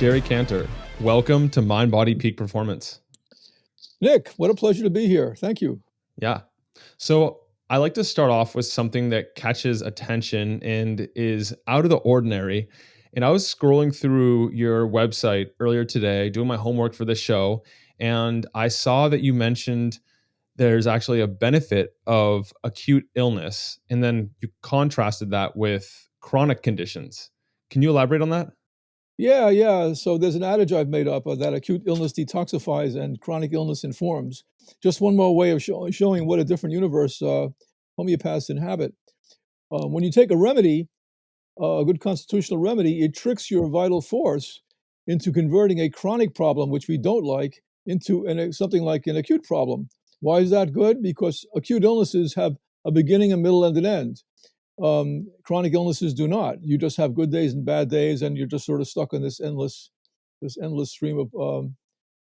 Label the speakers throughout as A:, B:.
A: Jerry Kantor. Welcome to Mind Body Peak Performance.
B: Nick, what a pleasure to be here. Thank you.
A: Yeah. So I like to start off with something that catches attention and is out of the ordinary. And I was scrolling through your website earlier today, doing my homework for this show, and I saw that you mentioned there's actually a benefit of acute illness. And then you contrasted that with chronic conditions. Can you elaborate on that?
B: Yeah. So there's an adage I've made up that acute illness detoxifies and chronic illness informs. Just one more way of showing what a different universe homeopaths inhabit. When you take a remedy, a good constitutional remedy, it tricks your vital force into converting a chronic problem, which we don't like, into something like an acute problem. Why is that good? Because acute illnesses have a beginning, a middle, and an end. Chronic illnesses do not. You just have good days and bad days, and you're just sort of stuck in this endless stream of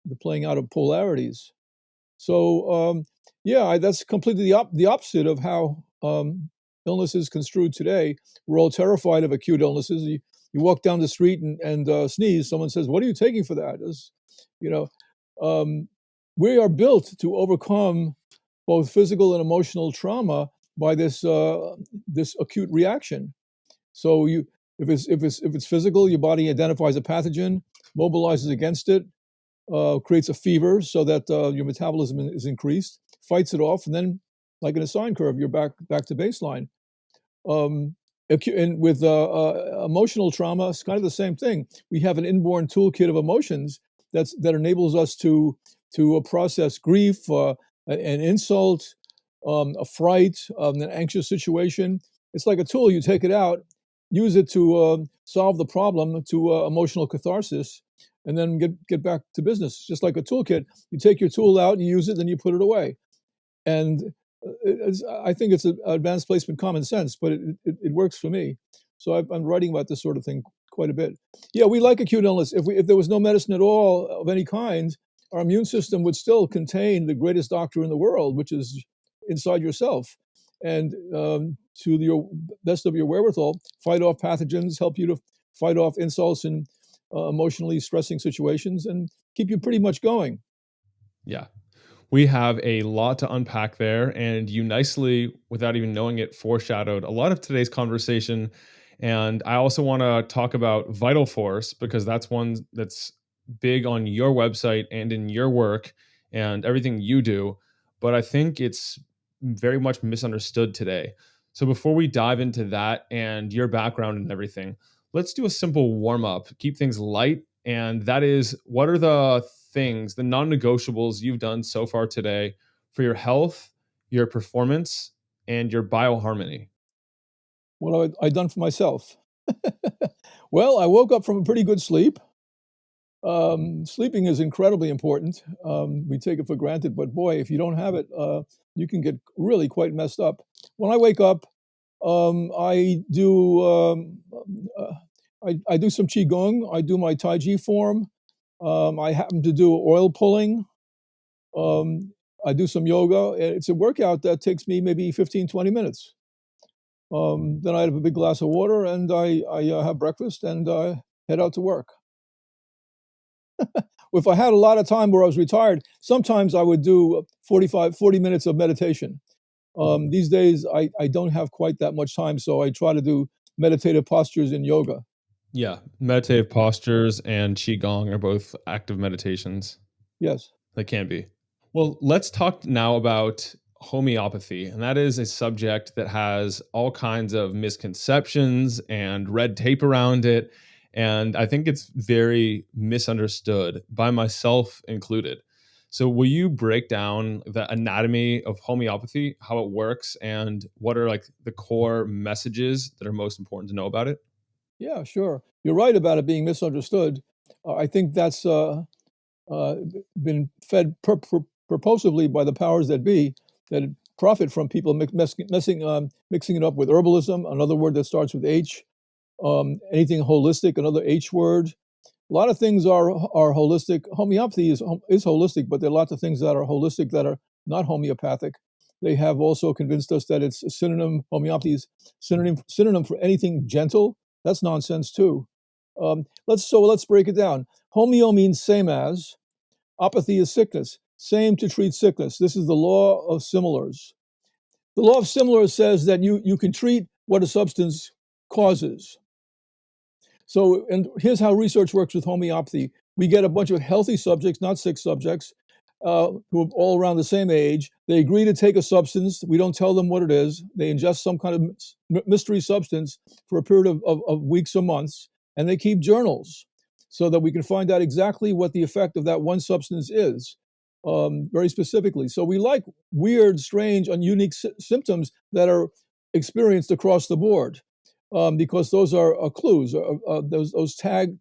B: the playing out of polarities. So, that's completely the opposite of how illness is construed today. We're all terrified of acute illnesses. You walk down the street and sneeze. Someone says, "What are you taking for that?" You know, we are built to overcome both physical and emotional trauma by this acute reaction. So if it's physical, your body identifies a pathogen, mobilizes against it, creates a fever so that your metabolism is increased, fights it off, and then, like in a sine curve, you're back to baseline. And with emotional trauma, it's kind of the same thing. We have an inborn toolkit of emotions that enables us to process grief, an insult, a fright, an anxious situation. It's like a tool. You take it out, use it to solve the problem, to emotional catharsis, and then get back to business. Just like a toolkit, you take your tool out, you use it, then you put it away. And I think it's an advanced placement common sense, but it works for me. So I'm writing about this sort of thing quite a bit. Yeah, we like acute illness. If there was no medicine at all of any kind, our immune system would still contain the greatest doctor in the world, which is inside yourself. And to your best of your wherewithal, fight off pathogens, help you to fight off insults and emotionally stressing situations, and keep you pretty much going.
A: Yeah. We have a lot to unpack there, and you nicely, without even knowing it, foreshadowed a lot of today's conversation. And I also want to talk about vital force because that's one that's big on your website and in your work and everything you do. But I think it's very much misunderstood today. So before we dive into that and your background and everything, let's do a simple warm up, keep things light. And that is, what are the things, the non-negotiables you've done so far today for your health, your performance, and your bioharmony?
B: What have I done for myself? Well, I woke up from a pretty good sleep. Sleeping is incredibly important. We take it for granted, but boy, if you don't have it, you can get really quite messed up. When I wake up, I do I do some qigong. I do my Tai Chi form. I happen to do oil pulling. I do some yoga. It's a workout that takes me maybe 15, 20 minutes. Then I have a big glass of water and I have breakfast and head out to work. If I had a lot of time where I was retired, sometimes I would do 40 minutes of meditation. These days, I don't have quite that much time, so I try to do meditative postures in yoga.
A: Yeah, meditative postures and qigong are both active meditations.
B: Yes.
A: They can be. Well, let's talk now about homeopathy. And that is a subject that has all kinds of misconceptions and red tape around it. And I think it's very misunderstood, by myself included. So, will you break down the anatomy of homeopathy, how it works, and what are like the core messages that are most important to know about it?
B: Yeah, sure. You're right about it being misunderstood. I think that's uh, been fed purposively by the powers that be that profit from people mixing it up with herbalism, another word that starts with H. Anything holistic, another H word. A lot of things are holistic. Homeopathy is holistic, but there are lots of things that are holistic that are not homeopathic. They have also convinced us that it's a synonym. Homeopathy is synonym for anything gentle. That's nonsense too. Let's break it down. Homeo means same as. Apathy is sickness. Same to treat sickness. This is the law of similars. The law of similars says that you can treat what a substance causes. So, and here's how research works with homeopathy. We get a bunch of healthy subjects, not sick subjects, who are all around the same age. They agree to take a substance. We don't tell them what it is. They ingest some kind of mystery substance for a period of weeks or months, and they keep journals so that we can find out exactly what the effect of that one substance is, very specifically. So we like weird, strange, and unique symptoms that are experienced across the board, because those are clues, those tags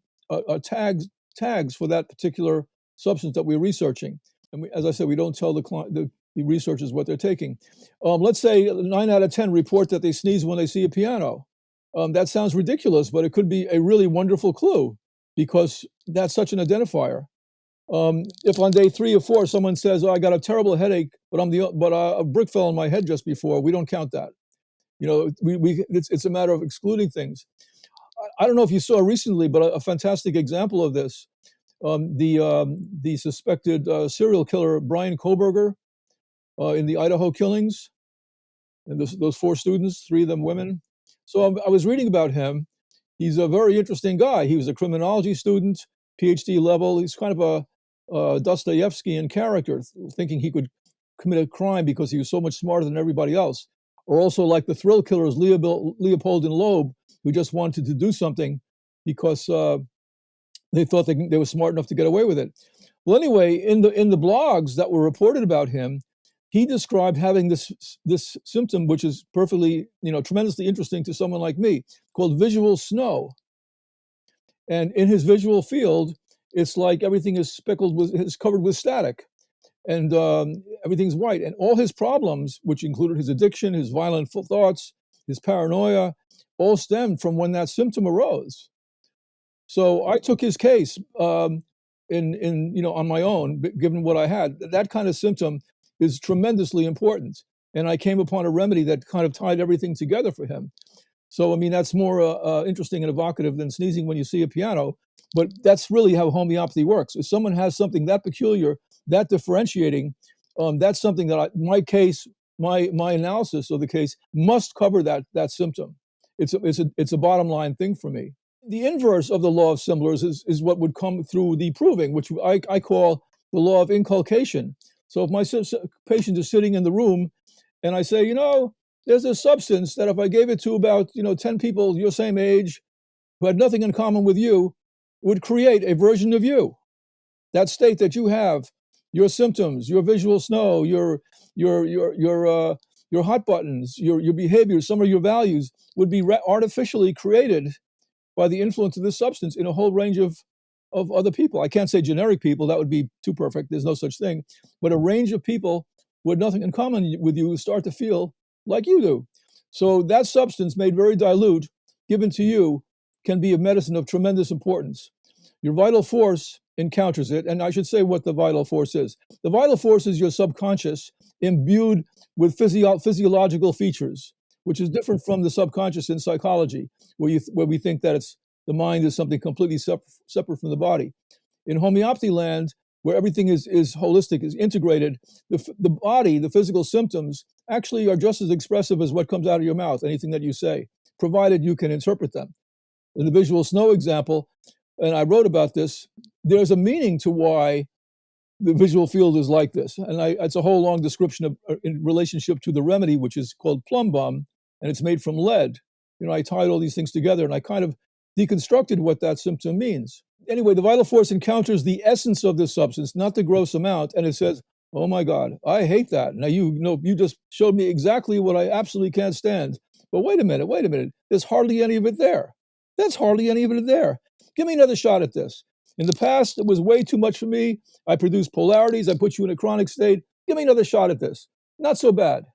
B: for that particular substance that we're researching. And as I said, we don't tell the researchers what they're taking. Let's say 9 out of 10 report that they sneeze when they see a piano. That sounds ridiculous, but it could be a really wonderful clue because that's such an identifier. If on day 3 or 4 someone says, "Oh, I got a terrible headache, but a brick fell on my head just before," we don't count that. You know, it's a matter of excluding things. I don't know if you saw recently, but a fantastic example of this. The suspected serial killer Brian Koberger in the Idaho killings, and those 4 students, 3 of them women. So I was reading about him. He's a very interesting guy. He was a criminology student, PhD level. He's kind of a Dostoevskian character, thinking he could commit a crime because he was so much smarter than everybody else. Or also like the thrill killers, Leopold and Loeb, who just wanted to do something because they thought they were smart enough to get away with it. Well, anyway, in the blogs that were reported about him, he described having this symptom, which is perfectly, tremendously interesting to someone like me, called visual snow. And in his visual field, it's like everything is covered with static, and everything's white. And all his problems, which included his addiction, his violent thoughts, his paranoia, all stemmed from when that symptom arose. So I took his case on my own, given what I had. That kind of symptom is tremendously important, and I came upon a remedy that kind of tied everything together for him. So I mean, that's more interesting and evocative than sneezing when you see a piano. But that's really how homeopathy works. If someone has something that peculiar, that differentiating, that's something that my case, my analysis of the case must cover that symptom. It's a bottom line thing for me. The inverse of the law of similars is what would come through the proving, which I call the law of inculcation. So if my patient is sitting in the room and I say, there's a substance that if I gave it to about 10 people your same age who had nothing in common with you, would create a version of you. That state that you have, your symptoms, your visual snow, your hot buttons, your behaviors, some of your values would be artificially created by the influence of this substance in a whole range of other people. I can't say generic people, that would be too perfect. There's no such thing. But a range of people with nothing in common with you start to feel like you do. So that substance made very dilute, given to you, can be a medicine of tremendous importance. Your vital force encounters it, and I should say what the vital force is. The vital force is your subconscious imbued with physiological features, which is different from the subconscious in psychology, where we think that the mind is something completely separate from the body. In homeopathy land, where everything is holistic, is integrated, the body, the physical symptoms, actually are just as expressive as what comes out of your mouth, anything that you say, provided you can interpret them. In the visual snow example, and I wrote about this, there's a meaning to why the visual field is like this. And it's a whole long description in relationship to the remedy, which is called plum bum, and it's made from lead. I tied all these things together and I kind of deconstructed what that symptom means. Anyway, the vital force encounters the essence of this substance, not the gross amount, and it says, "Oh my God, I hate that." Now you just showed me exactly what I absolutely can't stand. But wait a minute. There's hardly any of it there. There's hardly any of it there. Give me another shot at this. In the past, it was way too much for me. I produced polarities. I put you in a chronic state. Give me another shot at this. Not so bad.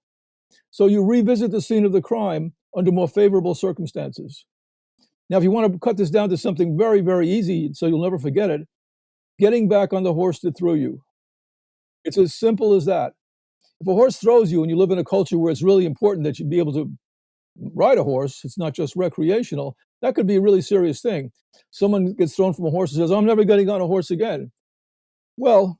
B: So you revisit the scene of the crime under more favorable circumstances. Now, if you want to cut this down to something very, very easy, so you'll never forget it, getting back on the horse that threw you. It's as simple as that. If a horse throws you and you live in a culture where it's really important that you be able to ride a horse, it's not just recreational, That could be a really serious thing. Someone gets thrown from a horse and says, I'm never getting on a horse again. Well,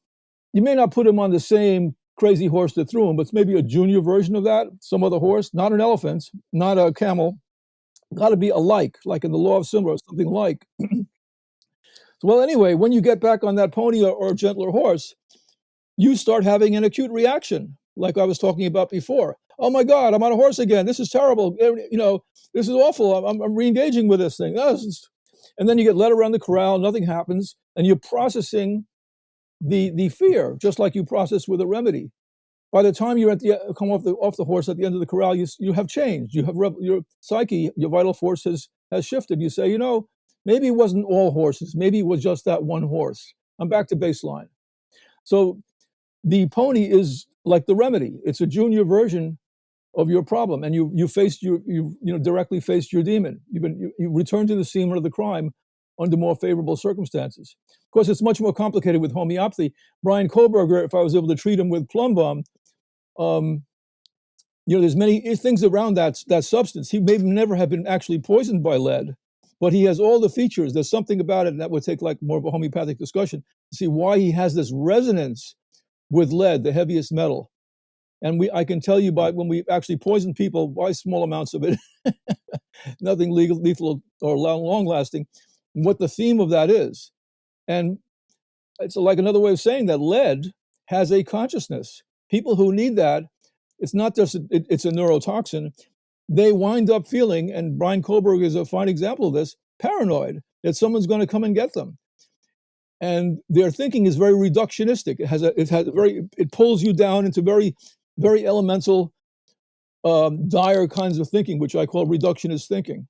B: you may not put him on the same crazy horse that threw him, but it's maybe a junior version of that, some other horse, not an elephant, not a camel, got to be alike, like in the law of similar, something like. So, well, anyway, when you get back on that pony or a gentler horse, you start having an acute reaction, like I was talking about before. Oh my God, I'm on a horse again. This is terrible. This is awful. I'm re-engaging with this thing. And then you get led around the corral, nothing happens, and you're processing the fear, just like you process with a remedy. By the time you're come off the horse at the end of the corral, you have changed. You have your psyche, your vital force has shifted. You say, maybe it wasn't all horses. Maybe it was just that one horse. I'm back to baseline. So the pony is like the remedy. It's a junior version of your problem, and you directly faced your demon. You return to the scene of the crime under more favorable circumstances. Of course, it's much more complicated with homeopathy. Brian Kohlberger, if I was able to treat him with plum balm, there's many things around that substance. He may never have been actually poisoned by lead, but he has all the features. There's something about it, and that would take like more of a homeopathic discussion to see why he has this resonance with lead, the heaviest metal. And I can tell you when we actually poison people by small amounts of it, nothing lethal or long lasting, what the theme of that is. And it's like another way of saying that lead has a consciousness. People who need that, it's not just, it's a neurotoxin. They wind up feeling, and Brian Kohlberg is a fine example of this, paranoid that someone's going to come and get them. And their thinking is very reductionistic. It pulls you down into very, very elemental, dire kinds of thinking, which I call reductionist thinking.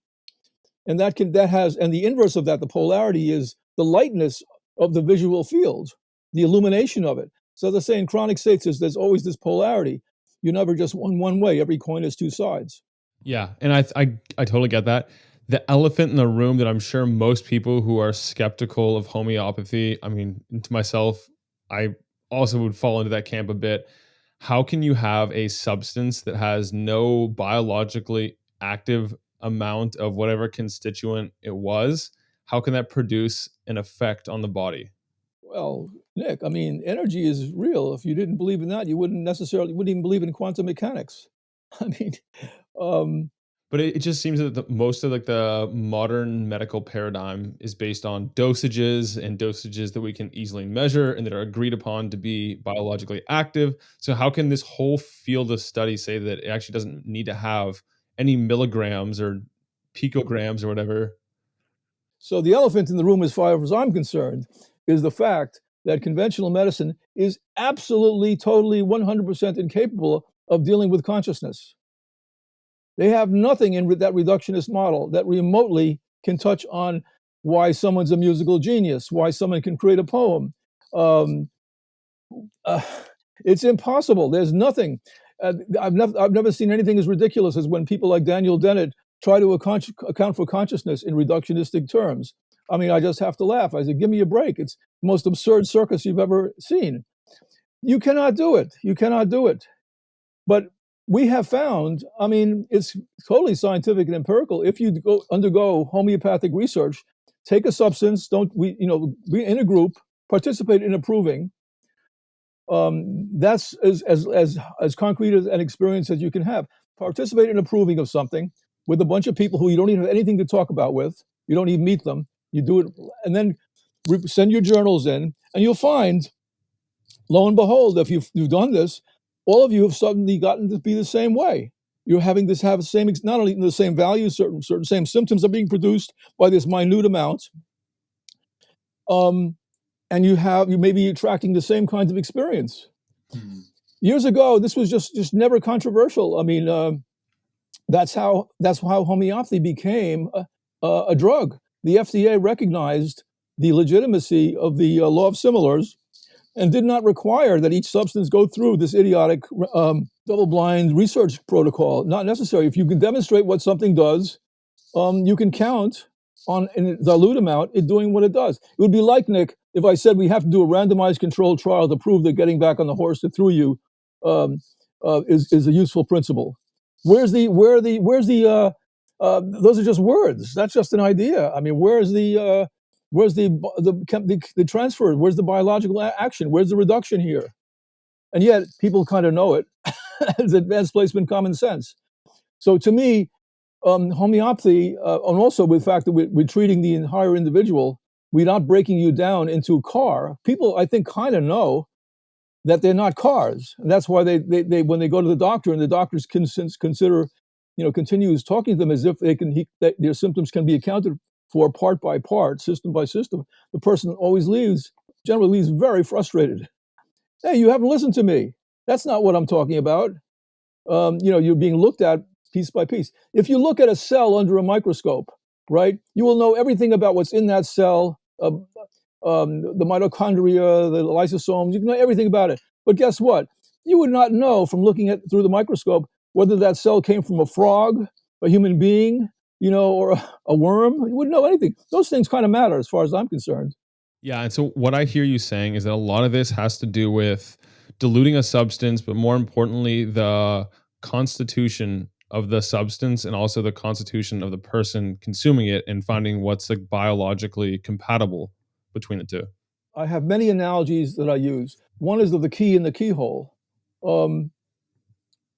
B: And and the inverse of that, the polarity, is the lightness of the visual field, the illumination of it. So they say in chronic states, there's always this polarity. You're never just one way. Every coin has two sides.
A: Yeah, and I totally get that. The elephant in the room that I'm sure most people who are skeptical of homeopathy, I mean, to myself, I also would fall into that camp a bit. How can you have a substance that has no biologically active amount of whatever constituent it was? How can that produce an effect on the body?
B: Well, Nick, I mean, energy is real. If you didn't believe in that, you wouldn't even believe in quantum mechanics. I mean,
A: But it just seems that most of like the modern medical paradigm is based on dosages and dosages that we can easily measure and that are agreed upon to be biologically active. So how can this whole field of study say that it actually doesn't need to have any milligrams or picograms or whatever?
B: so the elephant in the room, as far as I'm concerned, is the fact that conventional medicine is absolutely, totally, 100% incapable of dealing with consciousness. They have nothing in that reductionist model that remotely can touch on why someone's a musical genius, why someone can create a poem. Um, it's impossible. There's nothing. I've never seen anything as ridiculous as when people like Daniel Dennett try to account for consciousness in reductionistic terms. I mean, I just have to laugh. I said, give me a break. It's the most absurd circus you've ever seen. You cannot do it. You cannot do it. But we have found, I mean, it's totally scientific and empirical. If you undergo homeopathic research, take a substance, we in a group, participate in approving. That's as concrete an experience as you can have. Participate in approving of something with a bunch of people who you don't even have anything to talk about with. You don't even meet them. You do it, and then send your journals in, and you'll find, lo and behold, if you've done this, all of you have suddenly gotten to be the same way. You're having this have the same, not only the same values, certain same symptoms are being produced by this minute amount. And you may be attracting the same kinds of experience. Mm-hmm. Years ago, this was just never controversial. I mean, that's how homeopathy became a drug. The FDA recognized the legitimacy of the law of similars and did not require that each substance go through this idiotic double-blind research protocol. Not necessary. If you can demonstrate what something does, you can count on, in a dilute amount, it doing what it does. It would be like, Nick, if I said we have to do a randomized controlled trial to prove that getting back on the horse that threw you is a useful principle. Where's the Those are just words. That's just an idea. I mean, where's the transfer? Where's the biological action? Where's the reduction here? And yet people kind of know it as advanced placement common sense. So to me, homeopathy, and also with the fact that we're treating the entire individual, we're not breaking you down into a car. People, I think, kind of know that they're not cars. And that's why they when they go to the doctor and the doctors consider, continues talking to them as if that their symptoms can be accounted for part by part, system by system, the person generally leaves very frustrated. Hey, you haven't listened to me. That's not what I'm talking about. You're being looked at piece by piece. If you look at a cell under a microscope, right, you will know everything about what's in that cell, the mitochondria, the lysosomes. You can know everything about it. But guess what? You would not know from looking at through the microscope whether that cell came from a frog, a human being, or a worm. You wouldn't know anything. Those things kind of matter as far as I'm concerned.
A: Yeah, and so what I hear you saying is that a lot of this has to do with diluting a substance, but more importantly, the constitution of the substance and also the constitution of the person consuming it and finding what's like biologically compatible between the two.
B: I have many analogies that I use. One is of the key in the keyhole. Um,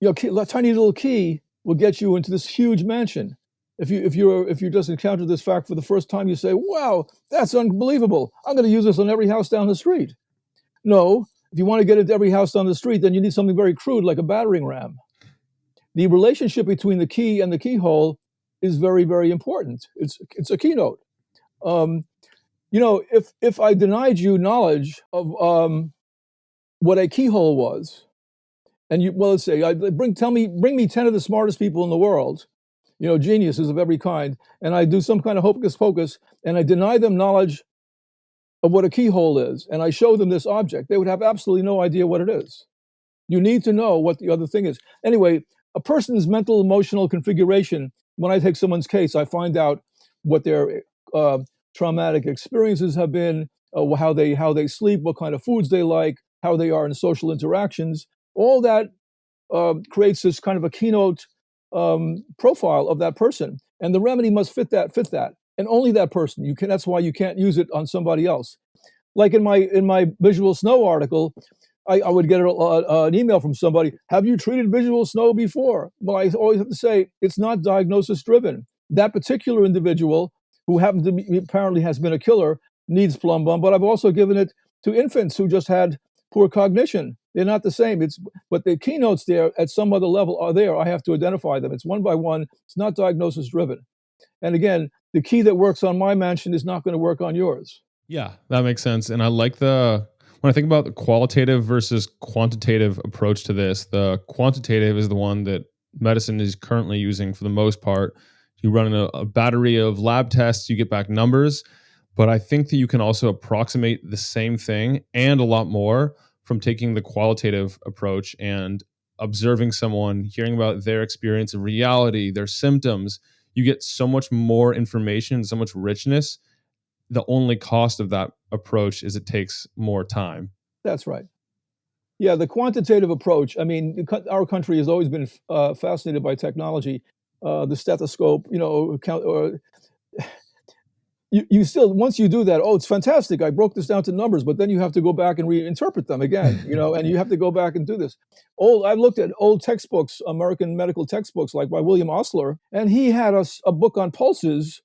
B: a tiny little key will get you into this huge mansion. If you just encounter this fact for the first time, you say, "Wow, that's unbelievable! I'm going to use this on every house down the street." No, if you want to get into every house down the street, then you need something very crude like a battering ram. The relationship between the key and the keyhole is very, very important. It's a keynote. Um, if I denied you knowledge of what a keyhole was, and let's say, bring me 10 of the smartest people in the world, geniuses of every kind, and I do some kind of hocus pocus, and I deny them knowledge of what a keyhole is, and I show them this object, they would have absolutely no idea what it is. You need to know what the other thing is. Anyway, a person's mental emotional configuration, when I take someone's case, I find out what their traumatic experiences have been, how they sleep, what kind of foods they like, how they are in social interactions. All that creates this kind of a keynote profile of that person, and the remedy must fit that, and only that person. That's why you can't use it on somebody else. Like in my visual snow article, I would get an email from somebody. Have you treated visual snow before? Well, I always have to say it's not diagnosis driven. That particular individual, who happens to be apparently has been a killer, needs plum bum. But I've also given it to infants who just had poor cognition. They're not the same. But the keynotes there at some other level are there. I have to identify them. It's one by one. It's not diagnosis driven. And again, the key that works on my mansion is not going to work on yours.
A: Yeah, that makes sense. And I like when I think about the qualitative versus quantitative approach to this, the quantitative is the one that medicine is currently using for the most part. You run a battery of lab tests, you get back numbers. But I think that you can also approximate the same thing and a lot more from taking the qualitative approach and observing someone, hearing about their experience of reality, their symptoms. You get so much more information, so much richness. The only cost of that approach is it takes more time.
B: That's right. Yeah, the quantitative approach. I mean, our country has always been fascinated by technology, the stethoscope. You still, once you do that, oh, it's fantastic. I broke this down to numbers, but then you have to go back and reinterpret them again. And you have to go back and do this. I've looked at old textbooks, American medical textbooks, like by William Osler, and he had a book on pulses,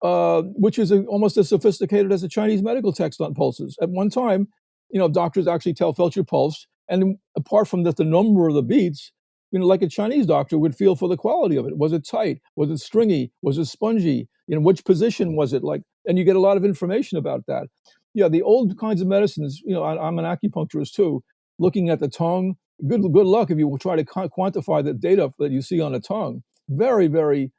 B: which is almost as sophisticated as a Chinese medical text on pulses. At one time, doctors actually felt your pulse, and apart from that, the number of the beats, like a Chinese doctor would feel for the quality of it. Was it tight? Was it stringy? Was it spongy? Which position was it like? And you get a lot of information about that. Yeah, the old kinds of medicines. I'm an acupuncturist too. Looking at the tongue, good luck if you try to quantify the data that you see on a tongue. Very, very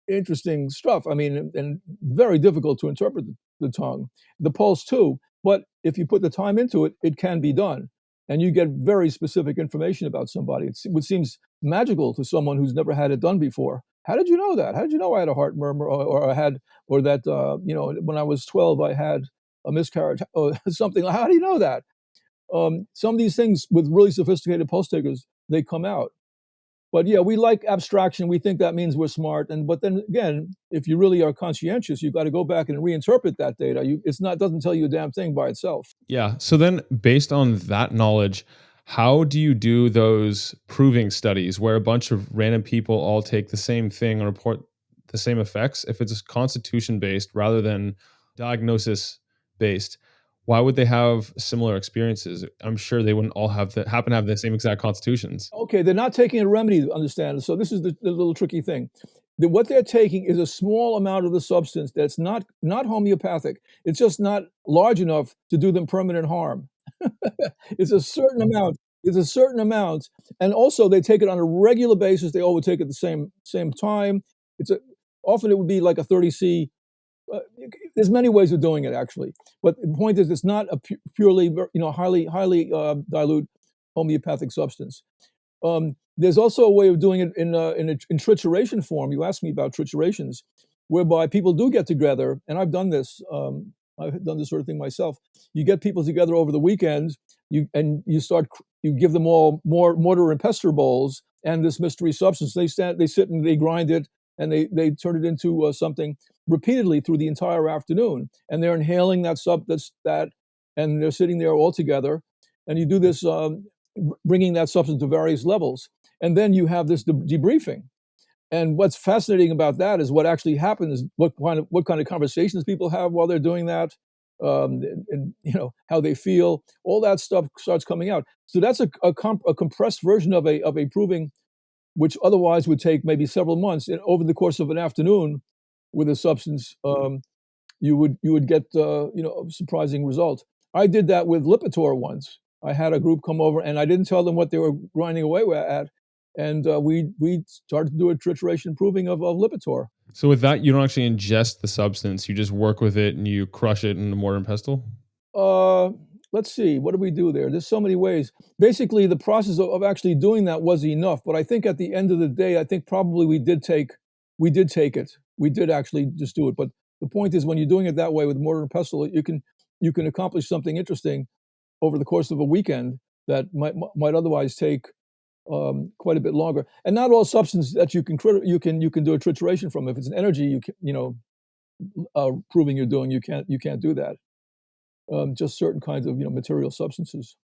B: interesting stuff. I mean, and very difficult to interpret the tongue, the pulse too. But if you put the time into it, it can be done, and you get very specific information about somebody. It seems magical to someone who's never had it done before. How did you know that? How did you know I had a heart murmur, or I had, or that when I was 12 I had a miscarriage, or something? How do you know that? Some of these things with really sophisticated pulse takers, they come out. But yeah, we like abstraction. We think that means we're smart. But then again, if you really are conscientious, you've got to go back and reinterpret that data. It's not doesn't tell you a damn thing by itself.
A: Yeah. So then, based on that knowledge, how do you do those proving studies where a bunch of random people all take the same thing and report the same effects? If it's constitution based rather than diagnosis based, why would they have similar experiences? I'm sure they wouldn't all happen to have the same exact constitutions.
B: Okay, they're not taking a remedy, understand? So this is the little tricky thing. What they're taking is a small amount of the substance that's not homeopathic. It's just not large enough to do them permanent harm. It's a certain amount. It's a certain amount, and also they take it on a regular basis. They all would take it the same time. It's a often it would be like a 30C. There's many ways of doing it actually, but the point is, it's not a purely highly dilute homeopathic substance. There's also a way of doing it in trituration form. You asked me about triturations, whereby people do get together, and I've done this. I've done this sort of thing myself. You get people together over the weekend, you give them all mortar and pestle bowls and this mystery substance. They sit and they grind it, and they turn it into something repeatedly through the entire afternoon, and they're inhaling that, and they're sitting there all together, and you do this. Bringing that substance to various levels. And then you have this debriefing. And what's fascinating about that is what actually happens, what kind of conversations people have while they're doing that, and how they feel. All that stuff starts coming out. So that's a compressed version of a proving, which otherwise would take maybe several months. And over the course of an afternoon, with a substance, you would get a surprising result. I did that with Lipitor once. I had a group come over, and I didn't tell them what they were grinding away at, and we started to do a trituration proving of Lipitor.
A: So with that, you don't actually ingest the substance; you just work with it and you crush it in a mortar and pestle.
B: Uh, let's see, what do we do there? There's so many ways. Basically, the process of actually doing that was enough, but I think at the end of the day, I think probably we did take it. We did actually just do it. But the point is, when you're doing it that way with mortar and pestle, you can accomplish something interesting over the course of a weekend that might otherwise take quite a bit longer. And not all substances that you can do a trituration from. If it's an energy, proving you're doing, you can't do that. Just certain kinds of material substances.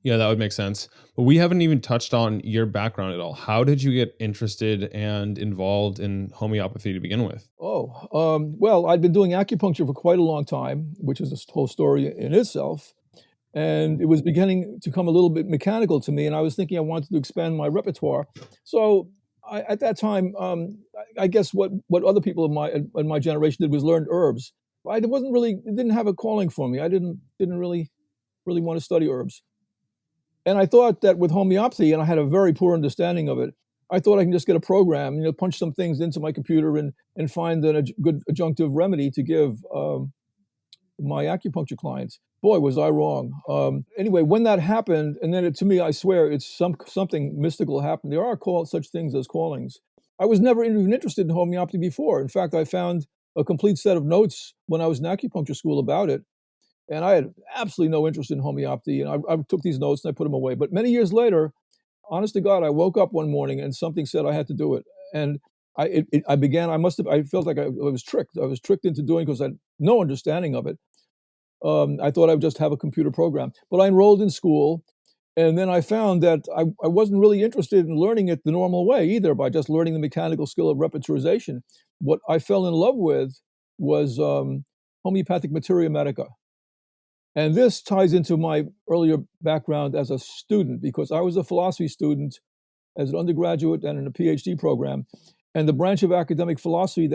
A: Yeah, that would make sense. But we haven't even touched on your background at all. How did you get interested and involved in homeopathy to begin with?
B: Oh, well, I'd been doing acupuncture for quite a long time, which is a whole story in itself. And it was beginning to come a little bit mechanical to me, and I was thinking I wanted to expand my repertoire. So at that time, I guess what other people in my generation did was learn herbs. It didn't have a calling for me. I didn't really want to study herbs. And I thought that with homeopathy, and I had a very poor understanding of it, I thought I can just get a program, punch some things into my computer and find a good adjunctive remedy to give my acupuncture clients. Boy, was I wrong. Anyway, when that happened, and then to me, I swear, it's something mystical happened. There are such things as callings. I was never even interested in homeopathy before. In fact, I found a complete set of notes when I was in acupuncture school about it, and I had absolutely no interest in homeopathy. And I took these notes and I put them away. But many years later, honest to God, I woke up one morning and something said I had to do it. And I felt like I was tricked. I was tricked into doing, because I had no understanding of it. I thought I would just have a computer program. But I enrolled in school, and then I found that I wasn't really interested in learning it the normal way either, by just learning the mechanical skill of repetitorization. What I fell in love with was homeopathic materia medica. And this ties into my earlier background as a student, because I was a philosophy student as an undergraduate and in a PhD program. And the branch of academic philosophy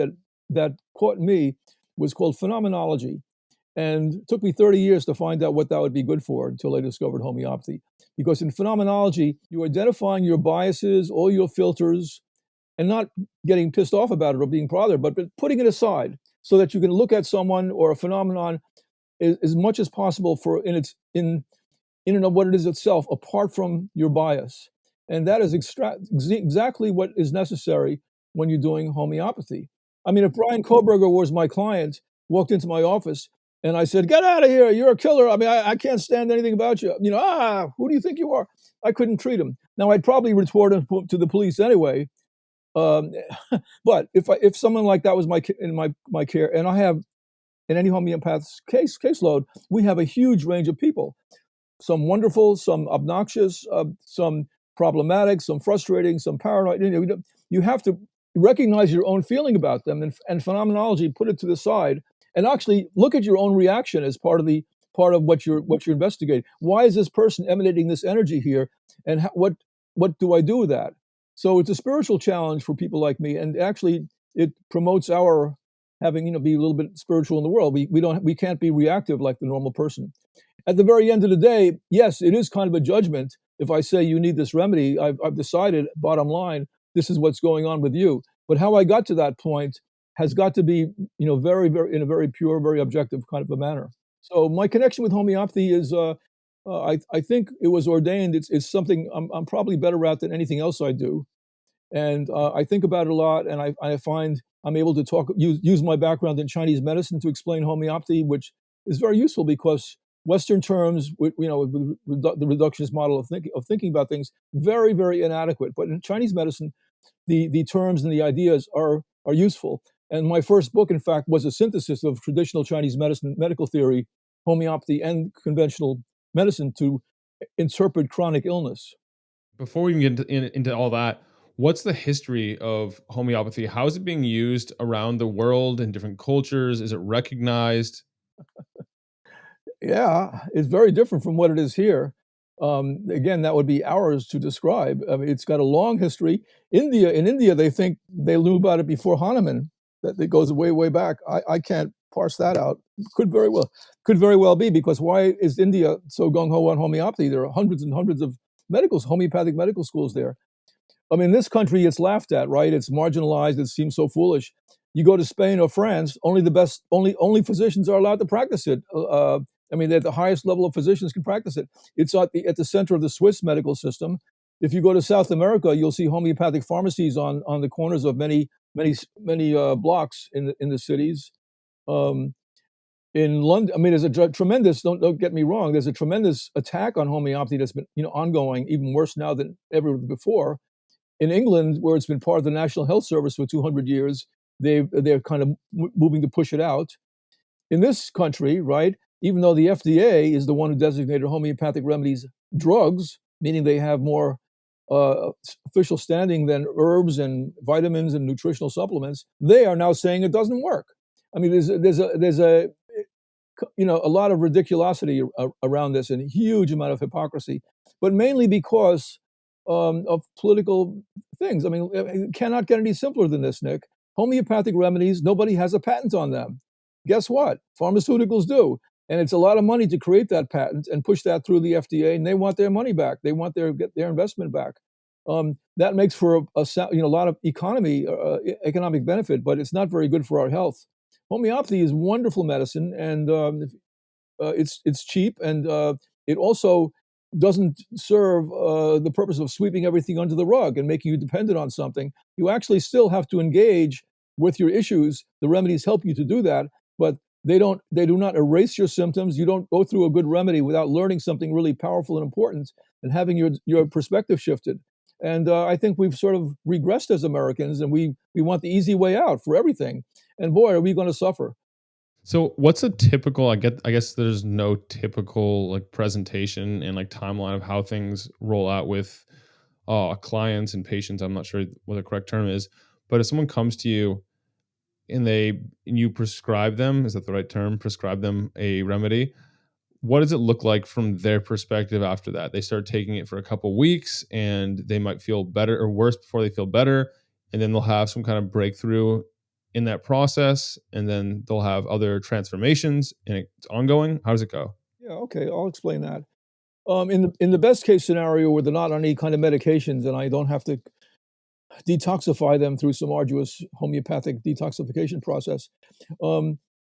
B: that caught me was called phenomenology. And it took me 30 years to find out what that would be good for, until I discovered homeopathy. Because in phenomenology, you're identifying your biases, all your filters, and not getting pissed off about it or being bothered, but putting it aside so that you can look at someone or a phenomenon as much as possible in and of what it is itself, apart from your bias. And that is exactly what is necessary when you're doing homeopathy. I mean, if Brian Koberger was my client, walked into my office, And I said, "Get out of here! You're a killer. I mean, I can't stand anything about you. Who do you think you are?" I couldn't treat him. Now I'd probably report him to the police anyway. Um, but if someone like that was in my care, and I have in any homeopath's caseload, we have a huge range of people. Some wonderful, some obnoxious, some problematic, some frustrating, some paranoid. You have to recognize your own feeling about them, and phenomenology, put it to the side, and actually look at your own reaction as part of what you're investigating. Why is this person emanating this energy here, and what do I do with that? So it's a spiritual challenge for people like me, and actually it promotes our having be a little bit spiritual in the world. We can't be reactive like the normal person. At the very end of the day, yes, it is kind of a judgment. If I say you need this remedy, I've decided, bottom line, this is what's going on with you. But how I got to that point has got to be, very, very in a very pure, very objective kind of a manner. So my connection with homeopathy is, I think it was ordained. It's something I'm probably better at than anything else I do, and I think about it a lot, and I find I'm able to use my background in Chinese medicine to explain homeopathy, which is very useful because Western terms, with the reductionist model of thinking about things, very, very inadequate. But in Chinese medicine, the terms and the ideas are useful. And my first book, in fact, was a synthesis of traditional Chinese medicine, medical theory, homeopathy, and conventional medicine to interpret chronic illness.
A: Before we even get into all that, what's the history of homeopathy? How is it being used around the world in different cultures? Is it recognized?
B: Yeah, it's very different from what it is here. Again, that would be hours to describe. I mean, it's got a long history. In India, they think they knew about it before Hahnemann. That it goes way, way back. I can't parse that out. Could very well be because why is India so gung ho on homeopathy? There are hundreds and hundreds of homeopathic medical schools there. I mean, this country, it's laughed at, right? It's marginalized. It seems so foolish. You go to Spain or France, only physicians are allowed to practice it. I mean, at the highest level of physicians can practice it. It's at the center of the Swiss medical system. If you go to South America, you'll see homeopathic pharmacies on the corners of many blocks in the cities. Um, in London, I mean, there's a tremendous. Don't get me wrong. There's a tremendous attack on homeopathy that's been ongoing, even worse now than ever before. In England, where it's been part of the National Health Service for 200 years, they're kind of moving to push it out. In this country, right, even though the FDA is the one who designated homeopathic remedies drugs, meaning they have more official standing than herbs and vitamins and nutritional supplements, they are now saying it doesn't work. I mean, there's a a lot of ridiculosity around this and a huge amount of hypocrisy, but mainly because of political things. I mean, it cannot get any simpler than this, Nick. Homeopathic remedies, nobody has a patent on them. Guess what? Pharmaceuticals do. And it's a lot of money to create that patent and push that through the FDA, and they want their money back. They want get their investment back. That makes for a lot of economic benefit, but it's not very good for our health. Homeopathy is wonderful medicine, and it's cheap, and it also doesn't serve the purpose of sweeping everything under the rug and making you dependent on something. You actually still have to engage with your issues. The remedies help you to do that, but they do not erase your symptoms. You don't go through a good remedy without learning something really powerful and important and having your perspective shifted. And I think we've sort of regressed as Americans, and we want the easy way out for everything. And boy, are we going to suffer.
A: So what's a typical, I guess there's no typical like presentation and like timeline of how things roll out with clients and patients. I'm not sure what the correct term is, but if someone comes to you and you prescribe them, is that the right term? Prescribe them a remedy. What does it look like from their perspective after that? They start taking it for a couple weeks and they might feel better or worse before they feel better. And then they'll have some kind of breakthrough in that process. And then they'll have other transformations and it's ongoing. How does it go?
B: Yeah, okay, I'll explain that. In the best case scenario where they're not on any kind of medications and I don't have to detoxify them through some arduous homeopathic detoxification process,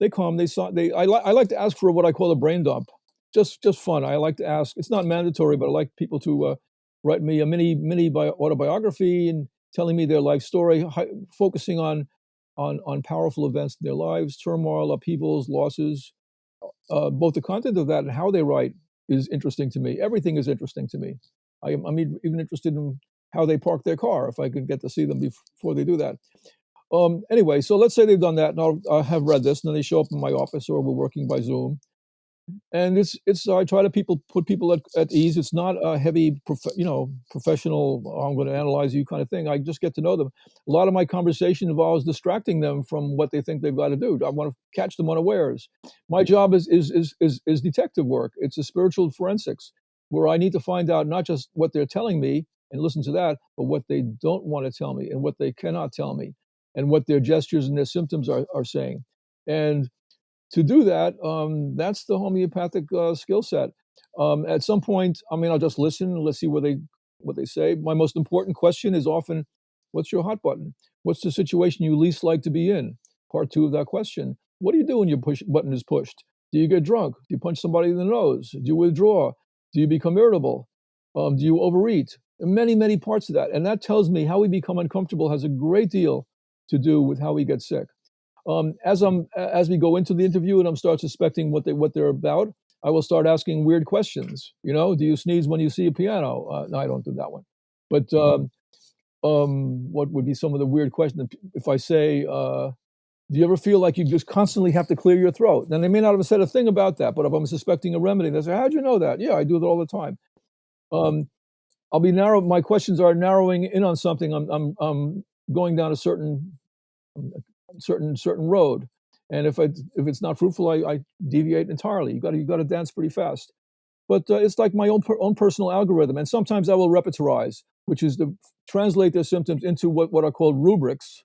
B: they come. I like to ask for what I call a brain dump, just fun. I like to ask. It's not mandatory, but I like people to write me a mini autobiography and telling me their life story, focusing on powerful events in their lives, turmoil, upheavals, losses, both the content of that and how they write is interesting to me. Everything is interesting to me. I'm even interested in how they park their car, if I could get to see them before they do that. Anyway, so let's say they've done that, and I have read this, and then they show up in my office, or we're working by Zoom, and it's I try to put people at ease. It's not a heavy, professional. "Oh, I'm going to analyze you" kind of thing. I just get to know them. A lot of my conversation involves distracting them from what they think they've got to do. I want to catch them unawares. My job is detective work. It's a spiritual forensics where I need to find out not just what they're telling me and listen to that, but what they don't want to tell me and what they cannot tell me, and what their gestures and their symptoms are saying. And to do that, that's the homeopathic skill set. At some point, I mean, I'll just listen. Let's see what they say. My most important question is often, "What's your hot button? What's the situation you least like to be in?" Part two of that question: What do you do when your push button is pushed? Do you get drunk? Do you punch somebody in the nose? Do you withdraw? Do you become irritable? Do you overeat? Many, many parts of that, and that tells me how we become uncomfortable has a great deal to do with how we get sick. As we go into the interview and I'm start suspecting what they're about, I will start asking weird questions. Do you sneeze when you see a piano? No, I don't do that one. But what would be some of the weird questions? If I say, "Do you ever feel like you just constantly have to clear your throat?" Then they may not have said a thing about that, but if I'm suspecting a remedy, they say, "How'd you know that?" "Yeah, I do that all the time." Um, I'll be narrow. My questions are narrowing in on something. I'm going down a certain road, and if it's not fruitful, I deviate entirely. You got to dance pretty fast. But it's like my own personal algorithm, and sometimes I will repertorize, which is to translate their symptoms into what are called rubrics,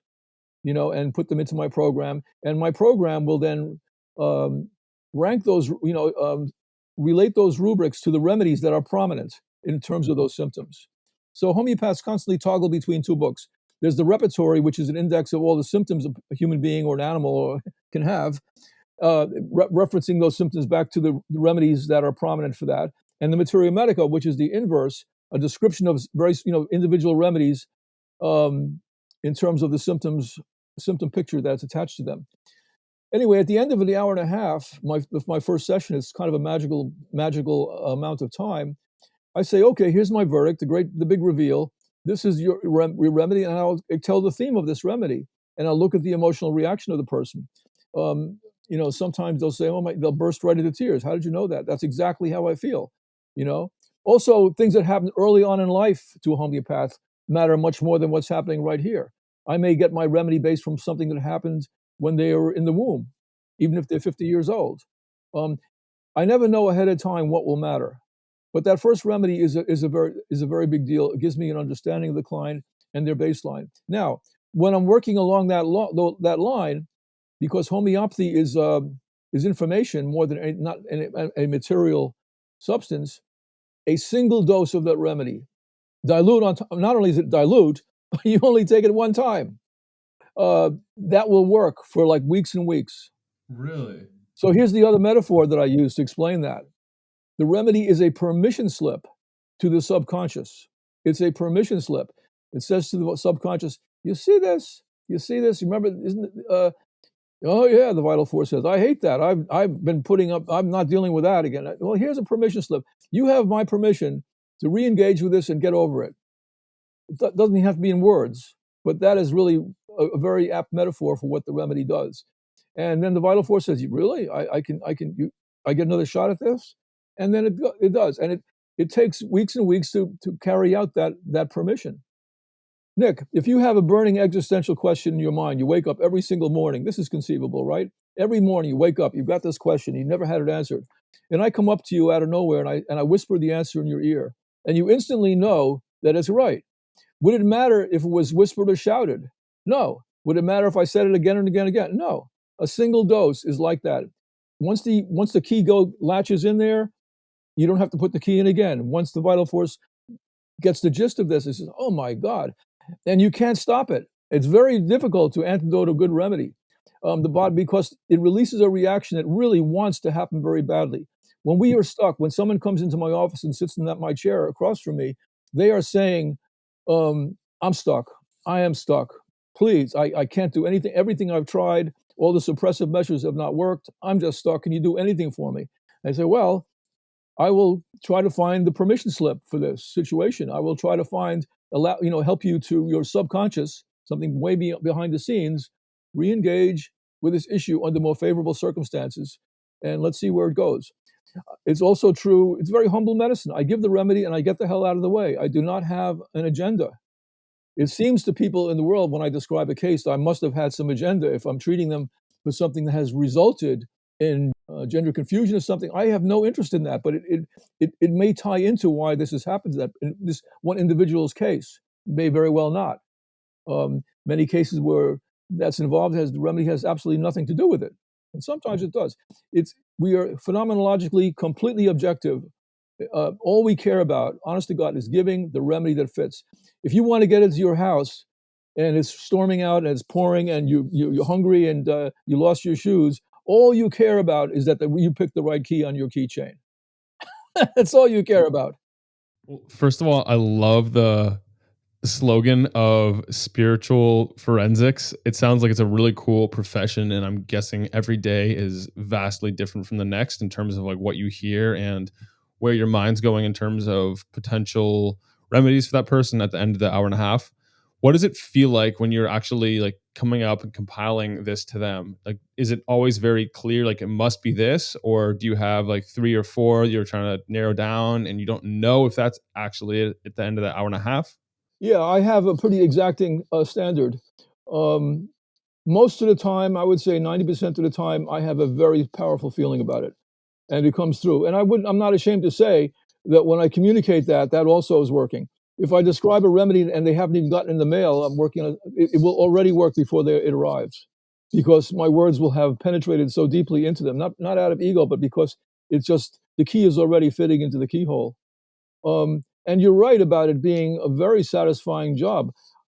B: and put them into my program, and my program will then um, rank those, relate those rubrics to the remedies that are prominent in terms of those symptoms. So homeopaths constantly toggle between two books. There's the repertory, which is an index of all the symptoms a human being or an animal can have, referencing those symptoms back to the remedies that are prominent for that, and the materia medica, which is the inverse, a description of very individual remedies um, in terms of the symptom picture that's attached to them. Anyway, at the end of the hour and a half, my first session is kind of a magical amount of time. I say, "Okay, here's my verdict, the big reveal. This is your remedy," and I'll tell the theme of this remedy, and I'll look at the emotional reaction of the person. Sometimes they'll say, they'll burst right into tears. "How did you know that?" "That's exactly how I feel." You know. Also, things that happen early on in life to a homeopath matter much more than what's happening right here. I may get my remedy based from something that happened when they were in the womb, even if they're 50 years old. Um, I never know ahead of time what will matter. But that first remedy is a very big deal. It gives me an understanding of the client and their baseline. Now, when I'm working along that line, because homeopathy is information more than not a material substance, a single dose of that remedy, dilute on top. Not only is it dilute, you only take it one time. That will work for like weeks and weeks.
A: Really?
B: So here's the other metaphor that I use to explain that. The remedy is a permission slip to the subconscious. It's a permission slip. It says to the subconscious, "You see this? You see this? You remember? Isn't it? Oh yeah." The vital force says, "I hate that. I've been putting up. I'm not dealing with that again." Well, here's a permission slip. You have my permission to re-engage with this and get over it. It doesn't have to be in words, but that is really a very apt metaphor for what the remedy does. And then the vital force says, "You really? I get another shot at this?" And then it does, and it takes weeks and weeks to carry out that permission. Nick, if you have a burning existential question in your mind, you wake up every single morning. This is conceivable, right? Every morning you wake up, you've got this question, you never had it answered, and I come up to you out of nowhere and I whisper the answer in your ear, and you instantly know that it's right. Would it matter if it was whispered or shouted? No. Would it matter if I said it again and again and again? No. A single dose is like that. Once the key latches in there, you don't have to put the key in again. Once the vital force gets the gist of this, it says, "Oh my God," and you can't stop it. It's very difficult to antidote a good remedy, the body, because it releases a reaction that really wants to happen very badly. When we are stuck, when someone comes into my office and sits in my chair across from me, they are saying, "I'm stuck. I am stuck. Please, I can't do anything. Everything I've tried, All the suppressive measures have not worked. I'm just stuck. Can you do anything for me? I say, well, I will try to find the permission slip for this situation. I will try to find, help you to your subconscious, something way behind the scenes, re-engage with this issue under more favorable circumstances, and let's see where it goes. It's also true, it's very humble medicine. I give the remedy and I get the hell out of the way. I do not have an agenda. It seems to people in the world when I describe a case, I must have had some agenda if I'm treating them for something that has resulted in gender confusion or something. I have no interest in that, but it may tie into why this has happened to that in this one individual's case. May very well not. Many cases where that's involved has the remedy has absolutely nothing to do with it, and sometimes it does. We are phenomenologically completely objective. All we care about, honest to God, is giving the remedy that fits. If you want to get into your house and it's storming out and it's pouring and you're hungry and you lost your shoes, all you care about is that you picked the right key on your keychain. That's all you care about.
A: Well, first of all, I love the slogan of spiritual forensics. It sounds like it's a really cool profession, and I'm guessing every day is vastly different from the next in terms of like what you hear and where your mind's going in terms of potential remedies for that person at the end of the hour and a half. What does it feel like when you're actually like coming up and compiling this to them? Like, is it always very clear, like it must be this, or do you have like three or four you're trying to narrow down and you don't know if that's actually it at the end of the hour and a half?
B: Yeah, I have a pretty exacting standard. Um, Most of the time, I would say 90% of the time, I have a very powerful feeling about it, and it comes through. And I'm not ashamed to say that when I communicate that, that also is working. If I describe a remedy and they haven't even gotten in the mail, I'm working on it. It will already work before it arrives, because my words will have penetrated so deeply into them. Not out of ego, but because it's just the key is already fitting into the keyhole. And you're right about it being a very satisfying job.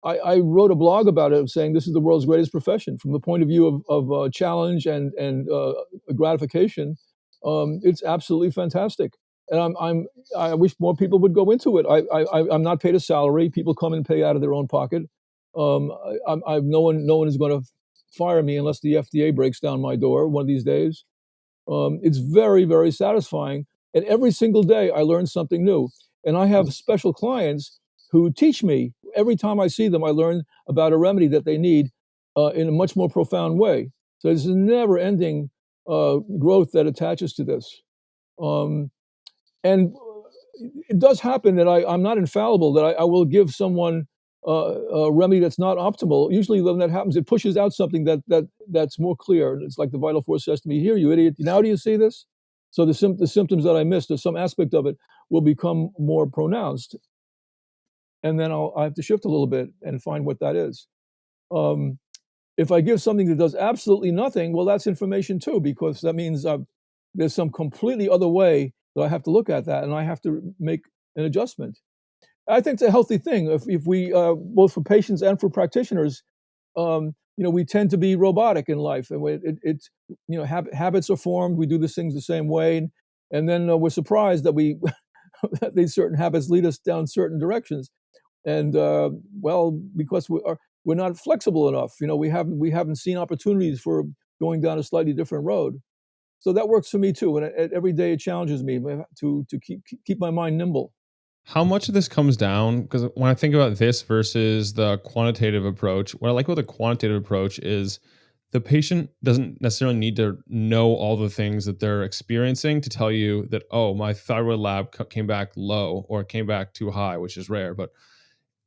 B: I wrote a blog about it saying this is the world's greatest profession from the point of view of challenge and gratification. It's absolutely fantastic, and I wish more people would go into it. I'm not paid a salary. People come and pay out of their own pocket. No one is going to fire me unless the FDA breaks down my door one of these days. It's very, very satisfying. And every single day I learn something new. And I have special clients who teach me. Every time I see them, I learn about a remedy that they need in a much more profound way. So there's a never ending growth that attaches to this. Um, and it does happen that I'm not infallible, that I will give someone a remedy that's not optimal. Usually, when that happens, it pushes out something that's more clear. It's like the vital force says to me, "Here, you idiot! Now do you see this?" So the symptoms that I missed, or some aspect of it, will become more pronounced, and then I have to shift a little bit and find what that is. Um, if I give something that does absolutely nothing, well, that's information too, because that means there's some completely other way that I have to look at that, and I have to make an adjustment. I think it's a healthy thing. If we both for patients and for practitioners, we tend to be robotic in life, and it's habits are formed. We do these things the same way, and then we're surprised that we that these certain habits lead us down certain directions. And well, because we're not flexible enough. We haven't seen opportunities for going down a slightly different road. So that works for me too. And every day it challenges me to keep my mind nimble.
A: How much of this comes down, because when I think about this versus the quantitative approach, what I like about the quantitative approach is the patient doesn't necessarily need to know all the things that they're experiencing to tell you that, oh, my thyroid lab came back low or came back too high, which is rare. But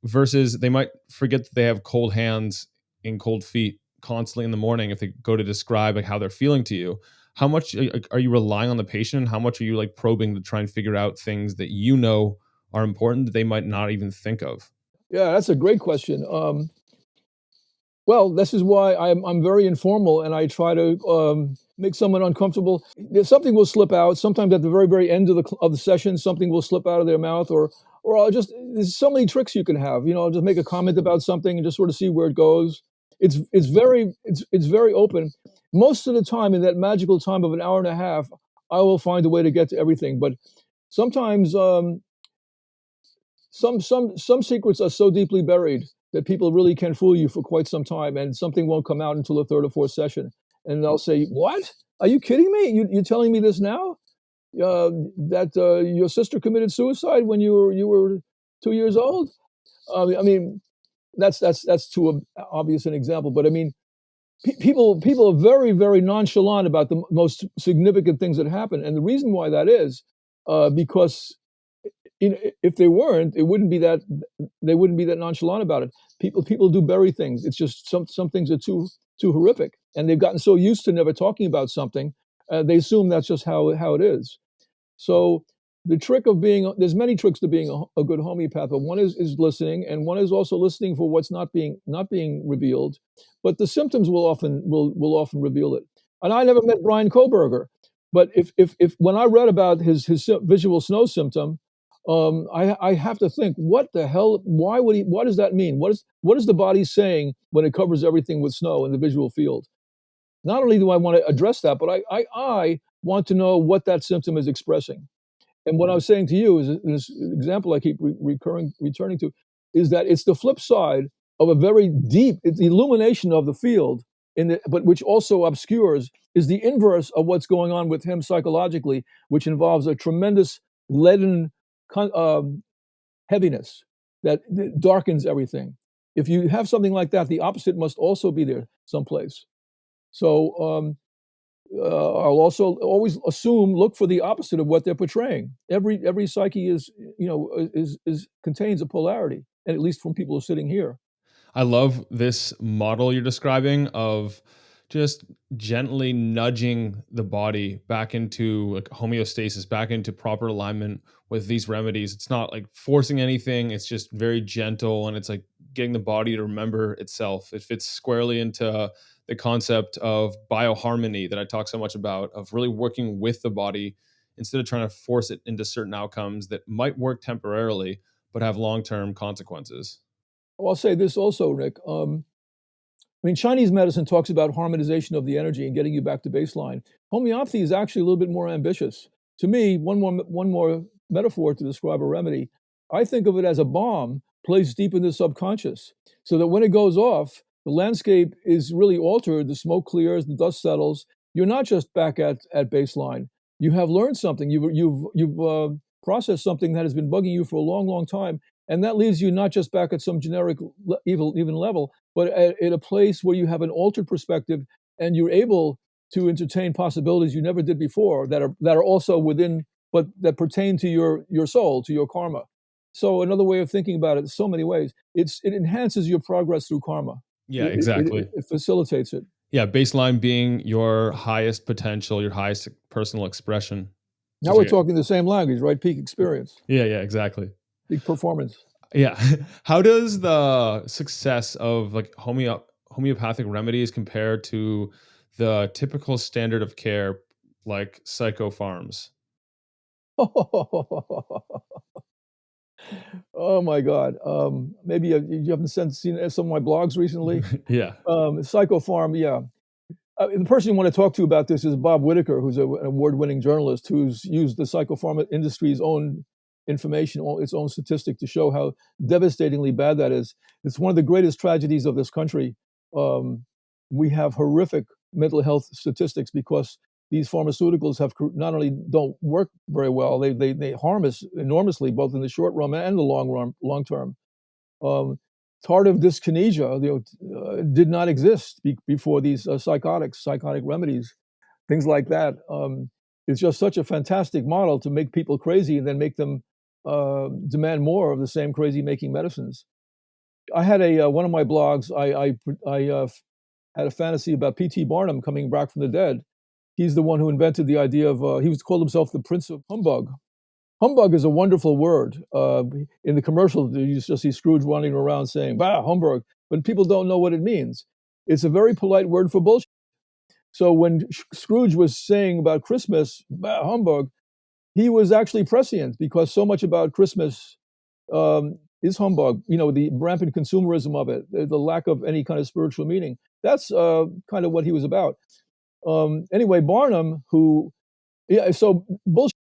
A: versus they might forget that they have cold hands and cold feet constantly in the morning if they go to describe like how they're feeling to you. How much are you relying on the patient? How much are you like probing to try and figure out things that you know are important that they might not even think of?
B: Yeah, that's a great question. Well, this is why I'm very informal, and I try to make someone uncomfortable. Something will slip out. Sometimes at the very, very end of the session, something will slip out of their mouth, or I'll just there's so many tricks you can have. I'll just make a comment about something and just sort of see where it goes. It's very open. Most of the time, in that magical time of an hour and a half, I will find a way to get to everything. But sometimes some secrets are so deeply buried that people really can fool you for quite some time, and something won't come out until the third or fourth session. And they'll say, "What? Are you kidding me? You're telling me this now? That your sister committed suicide when you were 2 years old?" I mean, that's too obvious an example, but I mean, people are very, very nonchalant about the most significant things that happen, and the reason why that is, because if they weren't, it wouldn't be that they wouldn't be that nonchalant about it. People do bury things. It's just some things are too horrific, and they've gotten so used to never talking about something, they assume that's just how it is. So the trick of being there's many tricks to being a good homeopath, but one is listening, and one is also listening for what's not being revealed. But the symptoms will often reveal it. And I never met Brian Koberger, but if when I read about his visual snow symptom, I have to think, what the hell? Why would he? What does that mean? What is the body saying when it covers everything with snow in the visual field? Not only do I want to address that, but I want to know what that symptom is expressing. And what I was saying to you is this example I keep returning to is that it's the flip side of a very deep, it's the illumination of the field, but which also obscures, is the inverse of what's going on with him psychologically, which involves a tremendous leaden heaviness that darkens everything. If you have something like that, the opposite must also be there someplace. So I'll also always look for the opposite of what they're portraying. Every psyche is contains a polarity, and at least from people who are sitting here.
A: I love this model you're describing of just gently nudging the body back into like homeostasis, back into proper alignment with these remedies. It's not like forcing anything, it's just very gentle, and it's like getting the body to remember itself. It fits squarely into the concept of bioharmony that I talk so much about, of really working with the body instead of trying to force it into certain outcomes that might work temporarily but have long-term consequences.
B: Well, I'll say this also, Rick. I mean, Chinese medicine talks about harmonization of the energy and getting you back to baseline. Homeopathy is actually a little bit more ambitious. To me, one more metaphor to describe a remedy. I think of it as a bomb placed deep in the subconscious, so that when it goes off, the landscape is really altered. The smoke clears, the dust settles. You're not just back at baseline. You have learned something. You've processed something that has been bugging you for a long, long time, and that leaves you not just back at some generic even level, but at a place where you have an altered perspective, and you're able to entertain possibilities you never did before, that are also within, but that pertain to your soul, to your karma. So another way of thinking about it, so many ways, it enhances your progress through karma.
A: Yeah,
B: It
A: exactly.
B: facilitates it.
A: Yeah, baseline being your highest potential, your highest personal expression.
B: Now
A: Which
B: we're
A: I
B: talking the same language, right? Peak experience,
A: yeah, exactly.
B: peak performance.
A: Yeah. How does the success of like homeopathic remedies compare to the typical standard of care like psychopharms?
B: Oh my God. Maybe you haven't seen some of my blogs recently.
A: Yeah.
B: Psychopharm, yeah. The person you want to talk to about this is Bob Whitaker, who's an award-winning journalist who's used the psychopharma industry's own information, its own statistic to show how devastatingly bad that is. It's one of the greatest tragedies of this country. Um, we have horrific mental health statistics because these pharmaceuticals not only don't work very well, they harm us enormously, both in the short run and the long term. Um, Tardive dyskinesia, did not exist before these psychotic remedies, things like that. It's just such a fantastic model to make people crazy and then make them demand more of the same crazy making medicines. I had one of my blogs. I had a fantasy about P.T. Barnum coming back from the dead. He's the one who invented the idea of. He was called himself the Prince of Humbug. Humbug is a wonderful word. In the commercial, you just see Scrooge running around saying, "Bah, humbug," but people don't know what it means. It's a very polite word for bullshit. So when Scrooge was saying about Christmas, "Bah, humbug," he was actually prescient because so much about Christmas is humbug. The rampant consumerism of it, the lack of any kind of spiritual meaning. That's kind of what he was about. Anyway, Barnum, who, yeah, so bullshit.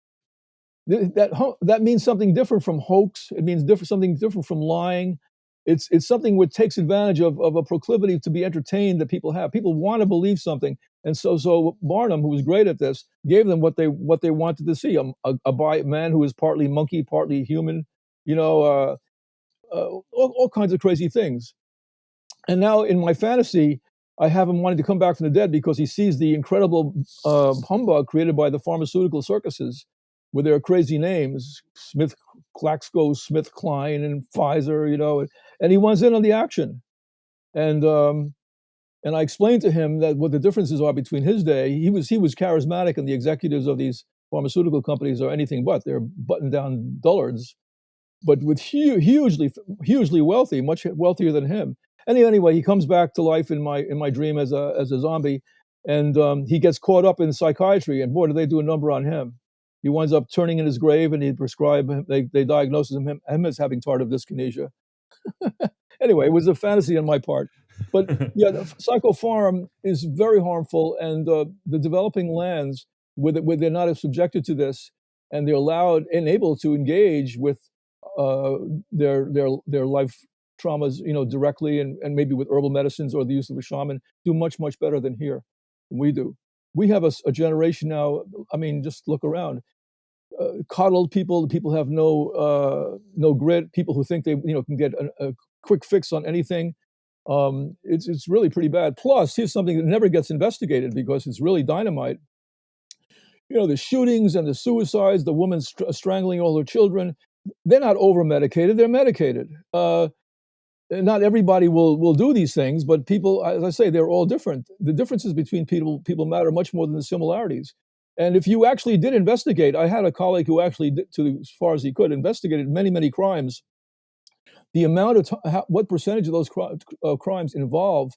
B: That means something different from hoax. It means something different from lying. It's something which takes advantage of a proclivity to be entertained that people have. People want to believe something, And so Barnum, who was great at this, gave them what they wanted to see, man who was partly monkey, partly human, you know, all kinds of crazy things. And now in my fantasy, I have him wanting to come back from the dead because he sees the incredible humbug created by the pharmaceutical circuses with their crazy names, Smith, Claxco, Smith, Kline, and Pfizer, and he wants in on the action. And and I explained to him that what the differences are between his day. He was charismatic, and the executives of these pharmaceutical companies are anything but. They're buttoned down dullards, but with hugely wealthy, much wealthier than him. Anyway, he comes back to life in my dream as a zombie, and he gets caught up in psychiatry. And boy, do they do a number on him. He winds up turning in his grave, and they diagnose him as having tardive dyskinesia. Anyway, it was a fantasy on my part. But yeah, the Psychopharm is very harmful, and the developing lands where they're not subjected to this, and they're allowed and able to engage with uh, their life traumas, directly, and maybe with herbal medicines or the use of a shaman, do much better than here than we do. We have a generation now. I mean, just look around. Coddled people have no grit. People who think they can get a quick fix on anything. It's really pretty bad. Plus, here's something that never gets investigated because it's really dynamite. The shootings and the suicides, the woman strangling all her children. They're not over medicated. They're medicated. Not everybody will do these things, but people, as I say, they're all different. The differences between people matter much more than the similarities. And if you actually did investigate, I had a colleague who actually did, to as far as he could, investigated many crimes. The amount of what percentage of those crimes involve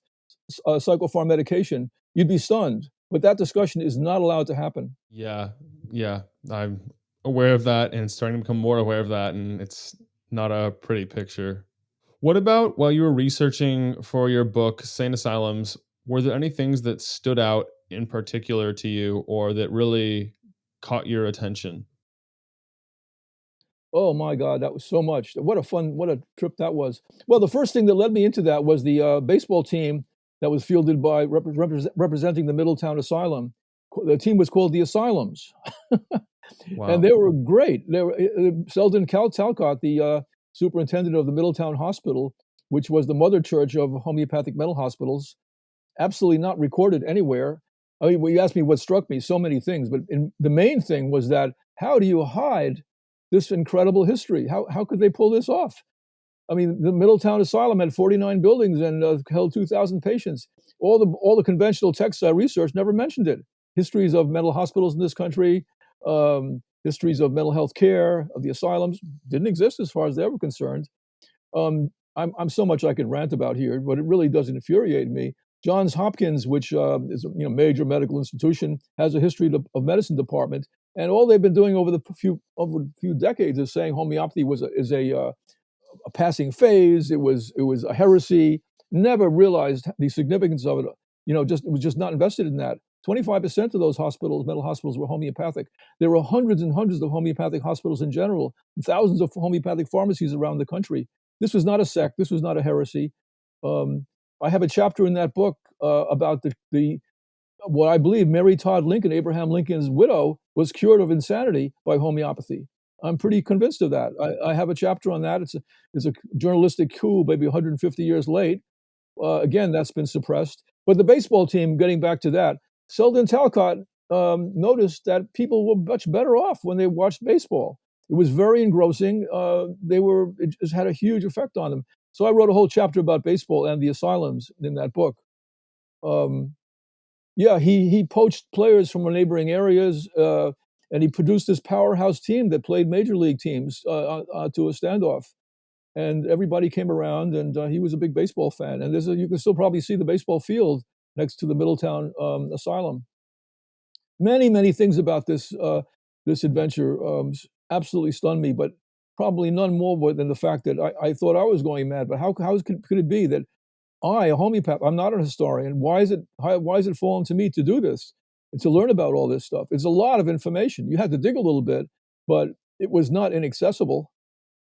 B: psychopharm medication, you'd be stunned. But that discussion is not allowed to happen.
A: Yeah, yeah, I'm aware of that and starting to become more aware of that, and it's not a pretty picture. What about while you were researching for your book, Sane Asylums, were there any things that stood out in particular to you or that really caught your attention?
B: Oh my God, that was so much. What a trip that was. Well, the first thing that led me into that was the baseball team that was fielded by representing the Middletown Asylum. The team was called the Asylums, and
A: Wow.
B: they were great. They were Selden Talcott, the superintendent of the Middletown Hospital, which was the mother church of homeopathic mental hospitals. Absolutely not recorded anywhere. I mean, well, you asked me what struck me, so many things, but the main thing was that how do you hide this incredible history? How could they pull this off? I mean, the Middletown Asylum had 49 buildings and held 2,000 patients. All the conventional texts I researched never mentioned it. Histories of mental hospitals in this country, histories of mental health care, of the asylums, didn't exist as far as they were concerned. I'm so much I could rant about here, but it really does infuriate me. Johns Hopkins, which is a major medical institution, has a history of medicine department, and all they've been doing over the few decades is saying homeopathy is a passing phase. It was a heresy. Never realized the significance of it. It was just not invested in that. 25% of those hospitals, mental hospitals, were homeopathic. There were hundreds and hundreds of homeopathic hospitals in general, and thousands of homeopathic pharmacies around the country. This was not a sect. This was not a heresy. Um, I have a chapter in that book about the what I believe Mary Todd Lincoln, Abraham Lincoln's widow, was cured of insanity by homeopathy. I'm pretty convinced of that. I have a chapter on that. It's a journalistic coup, maybe 150 years late. Again, that's been suppressed. But the baseball team, getting back to that, Selden Talcott noticed that people were much better off when they watched baseball. It was very engrossing. It just had a huge effect on them. So I wrote a whole chapter about baseball and the asylums in that book. Um, yeah, he poached players from neighboring areas, and he produced this powerhouse team that played major league teams to a standoff. And everybody came around, and he was a big baseball fan. And you can still probably see the baseball field next to the Middletown Asylum. Many things about this adventure absolutely stunned me, but probably none more than the fact that I thought I was going mad. But how could it be that a homeopath, I'm not a historian. Why is it fallen to me to do this and to learn about all this stuff? It's a lot of information. You had to dig a little bit, but it was not inaccessible.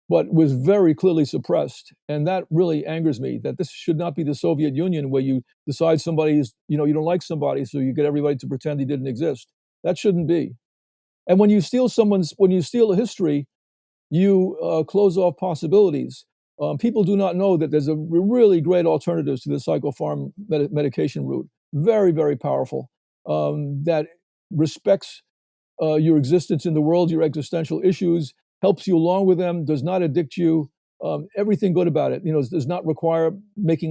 B: but was very clearly suppressed. And that really angers me, that this should not be the Soviet Union where you decide somebody is, you don't like somebody, so you get everybody to pretend he didn't exist. That shouldn't be. And when you steal a history, you close off possibilities. People do not know that there's a really great alternatives to the psychopharm medication route. Very, very powerful. That respects your existence in the world, your existential issues, helps you along with them, does not addict you. Everything good about it. Does not require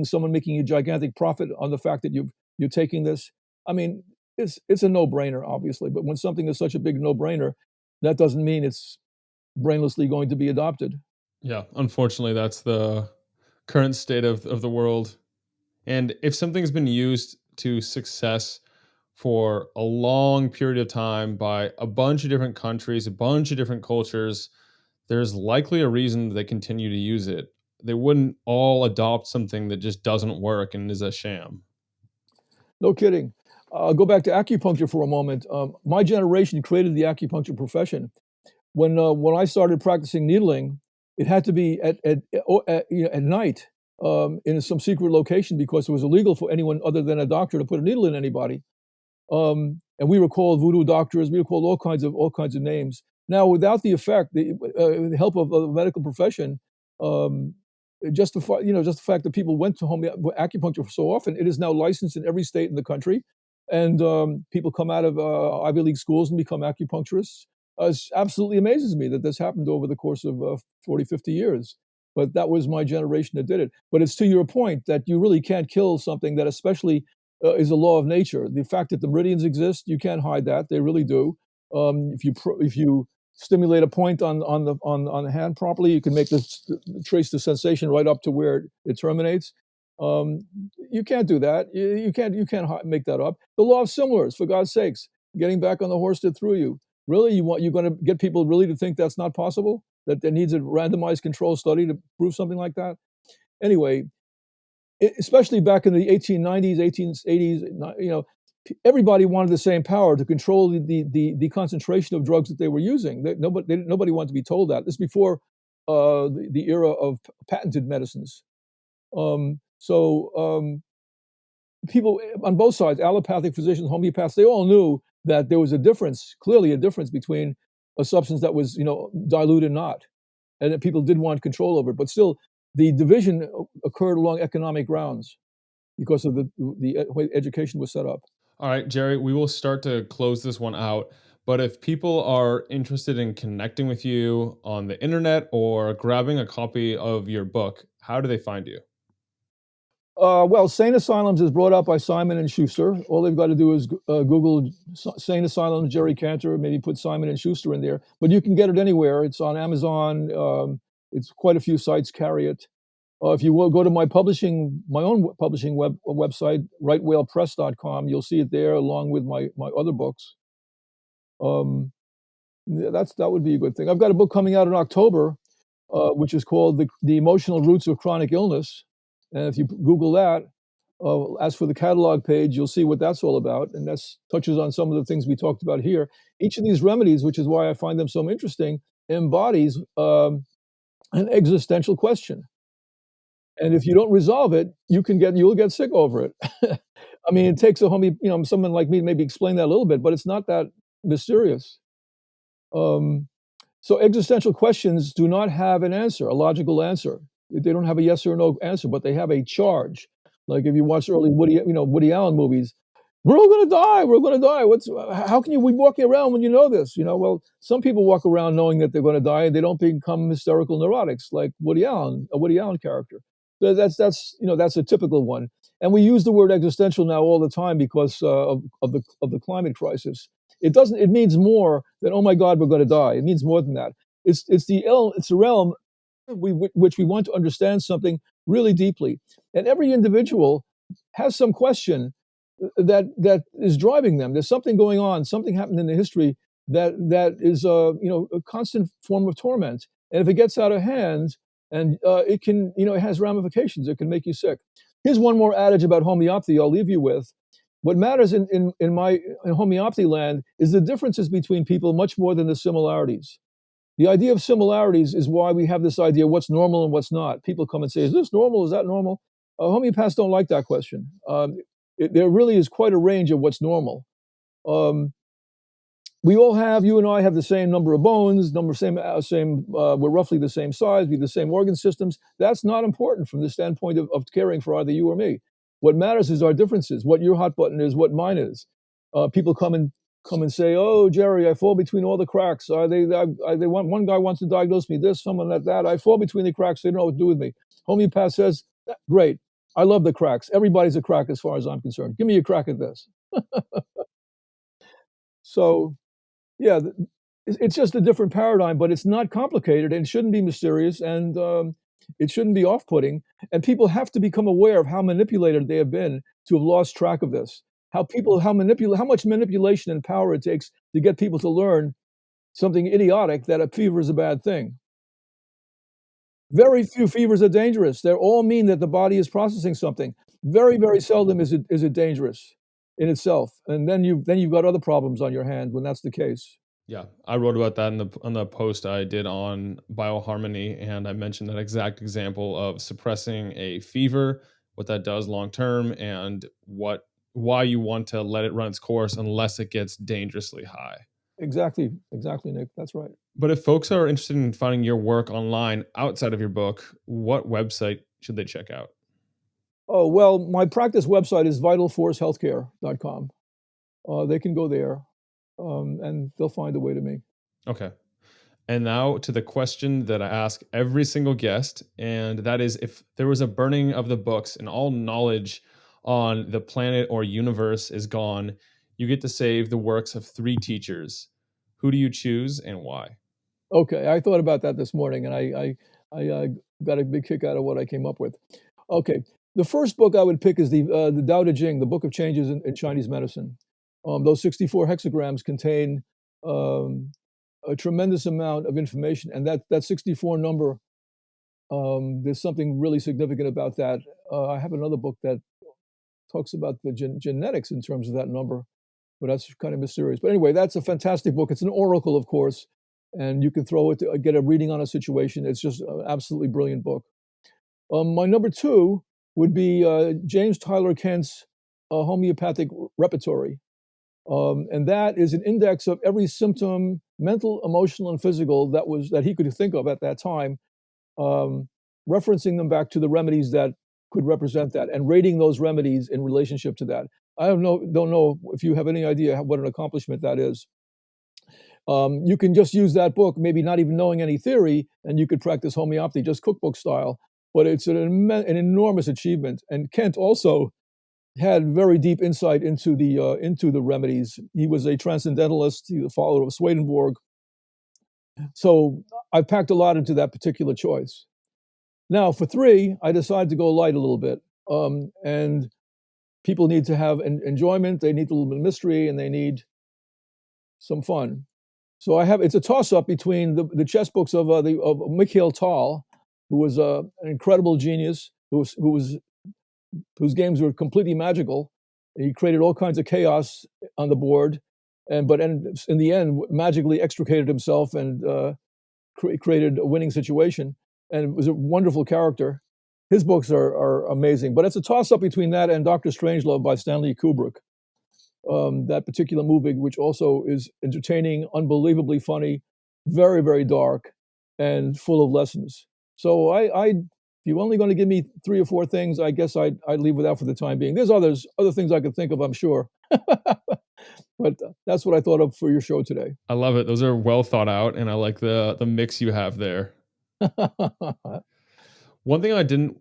B: someone making a gigantic profit on the fact that you're taking this. I mean, it's a no-brainer, obviously, but when something is such a big no-brainer, that doesn't mean it's brainlessly going to be adopted.
A: Yeah, unfortunately, that's the current state of the world. And if something's been used to success for a long period of time by a bunch of different countries, a bunch of different cultures, there's likely a reason they continue to use it. They wouldn't all adopt something that just doesn't work and is a sham.
B: No kidding. I'll go back to acupuncture for a moment. My generation created the acupuncture profession. When I started practicing needling, it had to be at night, in some secret location because it was illegal for anyone other than a doctor to put a needle in anybody. And we were called voodoo doctors. We were called all kinds of names. Now, without the help of the medical profession, um, just the fact that people went to acupuncture so often, it is now licensed in every state in the country, and people come out of Ivy League schools and become acupuncturists. It absolutely amazes me that this happened over the course of 40, 50 years. But that was my generation that did it. But it's to your point that you really can't kill something that especially is a law of nature. The fact that the meridians exist, you can't hide that. They really do. If you stimulate a point on the hand properly, you can trace the sensation right up to where it terminates. Um, you can't do that. You can't make that up. The law of similars, for God's sakes, getting back on the horse that threw you. Really, you're going to get people really to think that's not possible? That there needs a randomized control study to prove something like that? Anyway, especially back in the 1890s, 1880s, everybody wanted the same power to control the concentration of drugs that they were using. Nobody wanted to be told that. This is before the era of patented medicines. So people on both sides, allopathic physicians, homeopaths, they all knew that there was clearly a difference between a substance that was, dilute and not, and that people did want control over it. But still, the division occurred along economic grounds because of the way education was set up.
A: All right, Jerry, we will start to close this one out. But if people are interested in connecting with you on the internet or grabbing a copy of your book, how do they find you?
B: Well, Sane Asylums is brought out by Simon and Schuster. All they've got to do is Google Sane Asylums, Jerry Kantor, maybe put Simon and Schuster in there. But you can get it anywhere. It's on Amazon. It's quite a few sites carry it. If you will go to my own publishing website, rightwhalepress.com, you'll see it there along with my other books. Um, that would be a good thing. I've got a book coming out in October, which is called the Emotional Roots of Chronic Illness. And if you Google that, as for the catalog page, you'll see what that's all about. And that touches on some of the things we talked about here. Each of these remedies, which is why I find them so interesting, embodies an existential question. And if you don't resolve it, you'll get sick over it. I mean, it takes someone like me to maybe explain that a little bit, but it's not that mysterious. Um, so existential questions do not have an answer, a logical answer. They don't have a yes or no answer, but they have a charge. Like if you watch early Woody Allen movies, we're all going to die. We're going to die. How can you be walking around when you know this? Well, some people walk around knowing that they're going to die, and they don't become hysterical neurotics like Woody Allen, a Woody Allen character. So that's a typical one. And we use the word existential now all the time because of the climate crisis. It means more than, oh my God, we're going to die. It means more than that. It's the realm which we want to understand something really deeply. And every individual has some question that is driving them. There's something going on, something happened in the history that is a constant form of torment. And if it gets out of hand, and it has ramifications. It can make you sick. Here's one more adage about homeopathy I'll leave you with. What matters in homeopathy land is the differences between people much more than the similarities. The idea of similarities is why we have this idea what's normal and what's not. People come and say, "Is this normal? Is that normal?" Homeopaths don't like that question. There really is quite a range of what's normal. Um, we all have, you and I have the same number of bones, we're roughly the same size, we have the same organ systems. That's not important from the standpoint of caring for either you or me. What matters is our differences, what your hot button is, what mine is. People come and say, "Oh, Jerry, I fall between all the cracks. They want one guy wants to diagnose me this, someone that. I fall between the cracks. They don't know what to do with me." Homeopath says, "Great, I love the cracks. Everybody's a crack as far as I'm concerned. Give me a crack at this." So yeah, it's just a different paradigm, but it's not complicated and it shouldn't be mysterious and it shouldn't be off-putting. And people have to become aware of how manipulated they have been to have lost track of this. How much manipulation and power it takes to get people to learn something idiotic that a fever is a bad thing. Very few fevers are dangerous. They all mean that the body is processing something. Very, very seldom is it dangerous in itself. And then you've got other problems on your hand when that's the case.
A: Yeah, I wrote about that in the post I did on bioharmony, and I mentioned that exact example of suppressing a fever, what that does long term, and why you want to let it run its course unless it gets dangerously high.
B: Exactly, exactly, Nick. That's right.
A: But if folks are interested in finding your work online outside of your book, what website should they check out?
B: Oh, well, my practice website is vitalforcehealthcare.com. They can go there, and they'll find a way to me.
A: Okay. And now to the question that I ask every single guest, and that is if there was a burning of the books and all knowledge on the planet or universe is gone, you get to save the works of three teachers. Who do you choose and why?
B: Okay, I thought about that this morning, and I got a big kick out of what I came up with. Okay, the first book I would pick is the Tao Te Ching, the Book of Changes in Chinese Medicine. Those 64 hexagrams contain um, a tremendous amount of information, and that 64 number, there's something really significant about that. I have another book that talks about the genetics in terms of that number, but that's kind of mysterious. But anyway, that's a fantastic book. It's an oracle, of course, and you can throw it to get a reading on a situation. It's just an absolutely brilliant book. My number two would be James Tyler Kent's Homeopathic Repertory. And that is an index of every symptom, mental, emotional, and physical, that he could think of at that time, um, referencing them back to the remedies that could represent that, and rating those remedies in relationship to that. I don't know if you have any idea what an accomplishment that is. You can just use that book, maybe not even knowing any theory, and you could practice homeopathy just cookbook style. But it's an enormous achievement. And Kent also had very deep insight into the remedies. He was a transcendentalist, he was a follower of Swedenborg. So I packed a lot into that particular choice. Now, for three, I decided to go light a little bit. And people need to have enjoyment, they need a little bit of mystery, and they need some fun. So it's a toss-up between the chess books of Mikhail Tal, who was an incredible genius, whose games were completely magical. He created all kinds of chaos on the board, but in the end, magically extricated himself and created a winning situation. And was a wonderful character. His books are amazing, but it's a toss-up between that and Doctor Strangelove by Stanley Kubrick. That particular movie, which also is entertaining, unbelievably funny, very, very dark, and full of lessons. So if you're only going to give me three or four things, I guess I'd leave with that for the time being. There's other things I could think of, I'm sure, but that's what I thought of for your show today.
A: I love it. Those are well thought out, and I like the mix you have there. One thing I didn't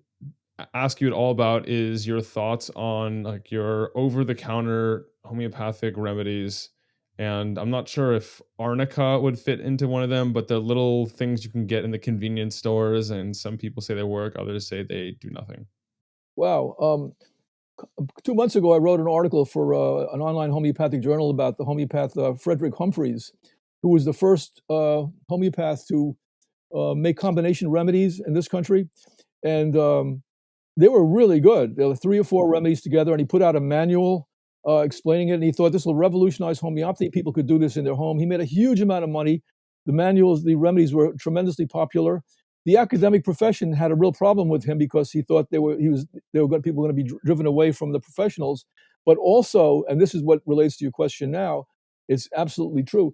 A: ask you at all about is your thoughts on like your over the counter homeopathic remedies. And I'm not sure if arnica would fit into one of them, but the little things you can get in the convenience stores, and some people say they work, others say they do nothing.
B: Wow. 2 months ago, I wrote an article for an online homeopathic journal about the homeopath Frederick Humphreys, who was the first homeopath to make combination remedies in this country. And they were really good. There were three or four remedies together, and he put out a manual explaining it. And he thought this will revolutionize homeopathy. People could do this in their home. He made a huge amount of money. The manuals, the remedies were tremendously popular. The academic profession had a real problem with him because he thought people were going to be driven away from the professionals. But also, and this is what relates to your question now, it's absolutely true.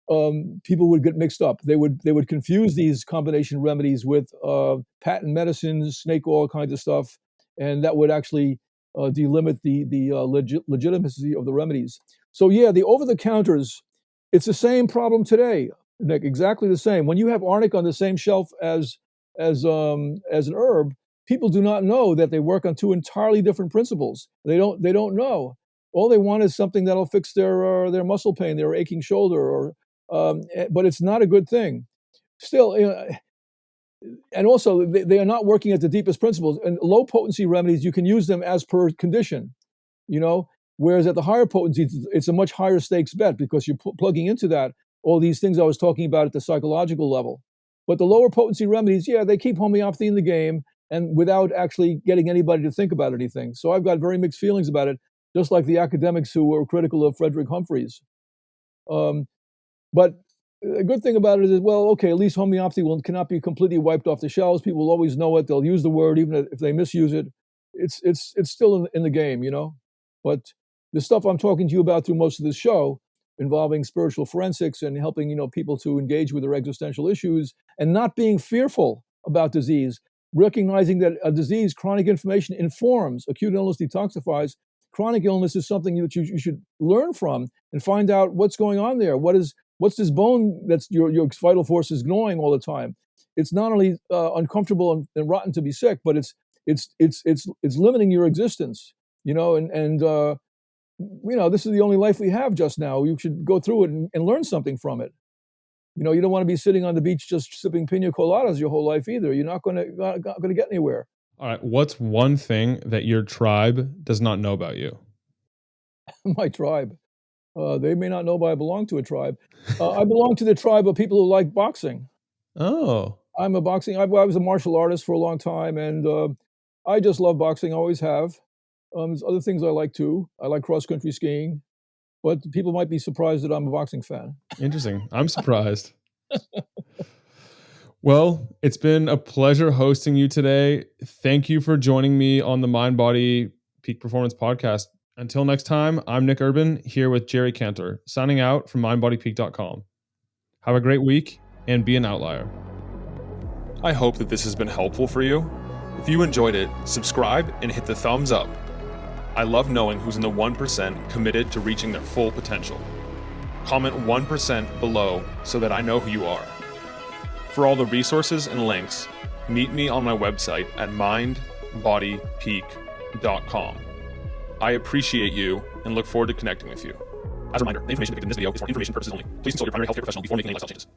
B: People would get mixed up. They would confuse these combination remedies with patent medicines, snake oil kinds of stuff, and that would actually delimit the legitimacy of the remedies. So yeah, the over-the-counters, it's the same problem today, Nick. Exactly the same. When you have arnica on the same shelf as an herb, people do not know that they work on two entirely different principles. They don't know. All they want is something that'll fix their muscle pain, their aching shoulder, or but it's not a good thing. Still, and also they are not working at the deepest principles. And low potency remedies, you can use them as per condition, you know. Whereas at the higher potency, it's a much higher stakes bet because you're plugging into that all these things I was talking about at the psychological level. But the lower potency remedies, yeah, they keep homeopathy in the game and without actually getting anybody to think about anything. So I've got very mixed feelings about it, just like the academics who were critical of Frederick Humphreys. But a good thing about it is, well, okay, at least homeopathy cannot be completely wiped off the shelves. People will always know it. They'll use the word even if they misuse it. It's still in the game, you know. But the stuff I'm talking to you about through most of this show, involving spiritual forensics and helping people to engage with their existential issues and not being fearful about disease, recognizing that a disease, chronic inflammation, informs. Acute illness detoxifies. Chronic illness is something that you should learn from and find out what's going on there. What's this bone that's your vital force is gnawing all the time? It's not only uncomfortable and rotten to be sick, but it's limiting your existence. This is the only life we have just now. You should go through it and learn something from it. You don't want to be sitting on the beach just sipping pina coladas your whole life either. You're not going to get anywhere.
A: All right. What's one thing that your tribe does not know about you?
B: My tribe. They may not know, but I belong to a tribe. I belong to the tribe of people who like boxing.
A: Oh.
B: I was a martial artist for a long time, and I just love boxing. I always have. There's other things I like too. I like cross-country skiing, but people might be surprised that I'm a boxing fan.
A: Interesting. I'm surprised. Well, it's been a pleasure hosting you today. Thank you for joining me on the Mind Body Peak Performance podcast. Until next time, I'm Nick Urban here with Jerry Kantor, signing out from mindbodypeak.com. Have a great week and be an outlier. I hope that this has been helpful for you. If you enjoyed it, subscribe and hit the thumbs up. I love knowing who's in the 1% committed to reaching their full potential. Comment 1% below so that I know who you are. For all the resources and links, meet me on my website at mindbodypeak.com. I appreciate you and look forward to connecting with you. As a reminder, the information depicted in this video is for information purposes only. Please consult your primary healthcare professional before making any lifestyle changes.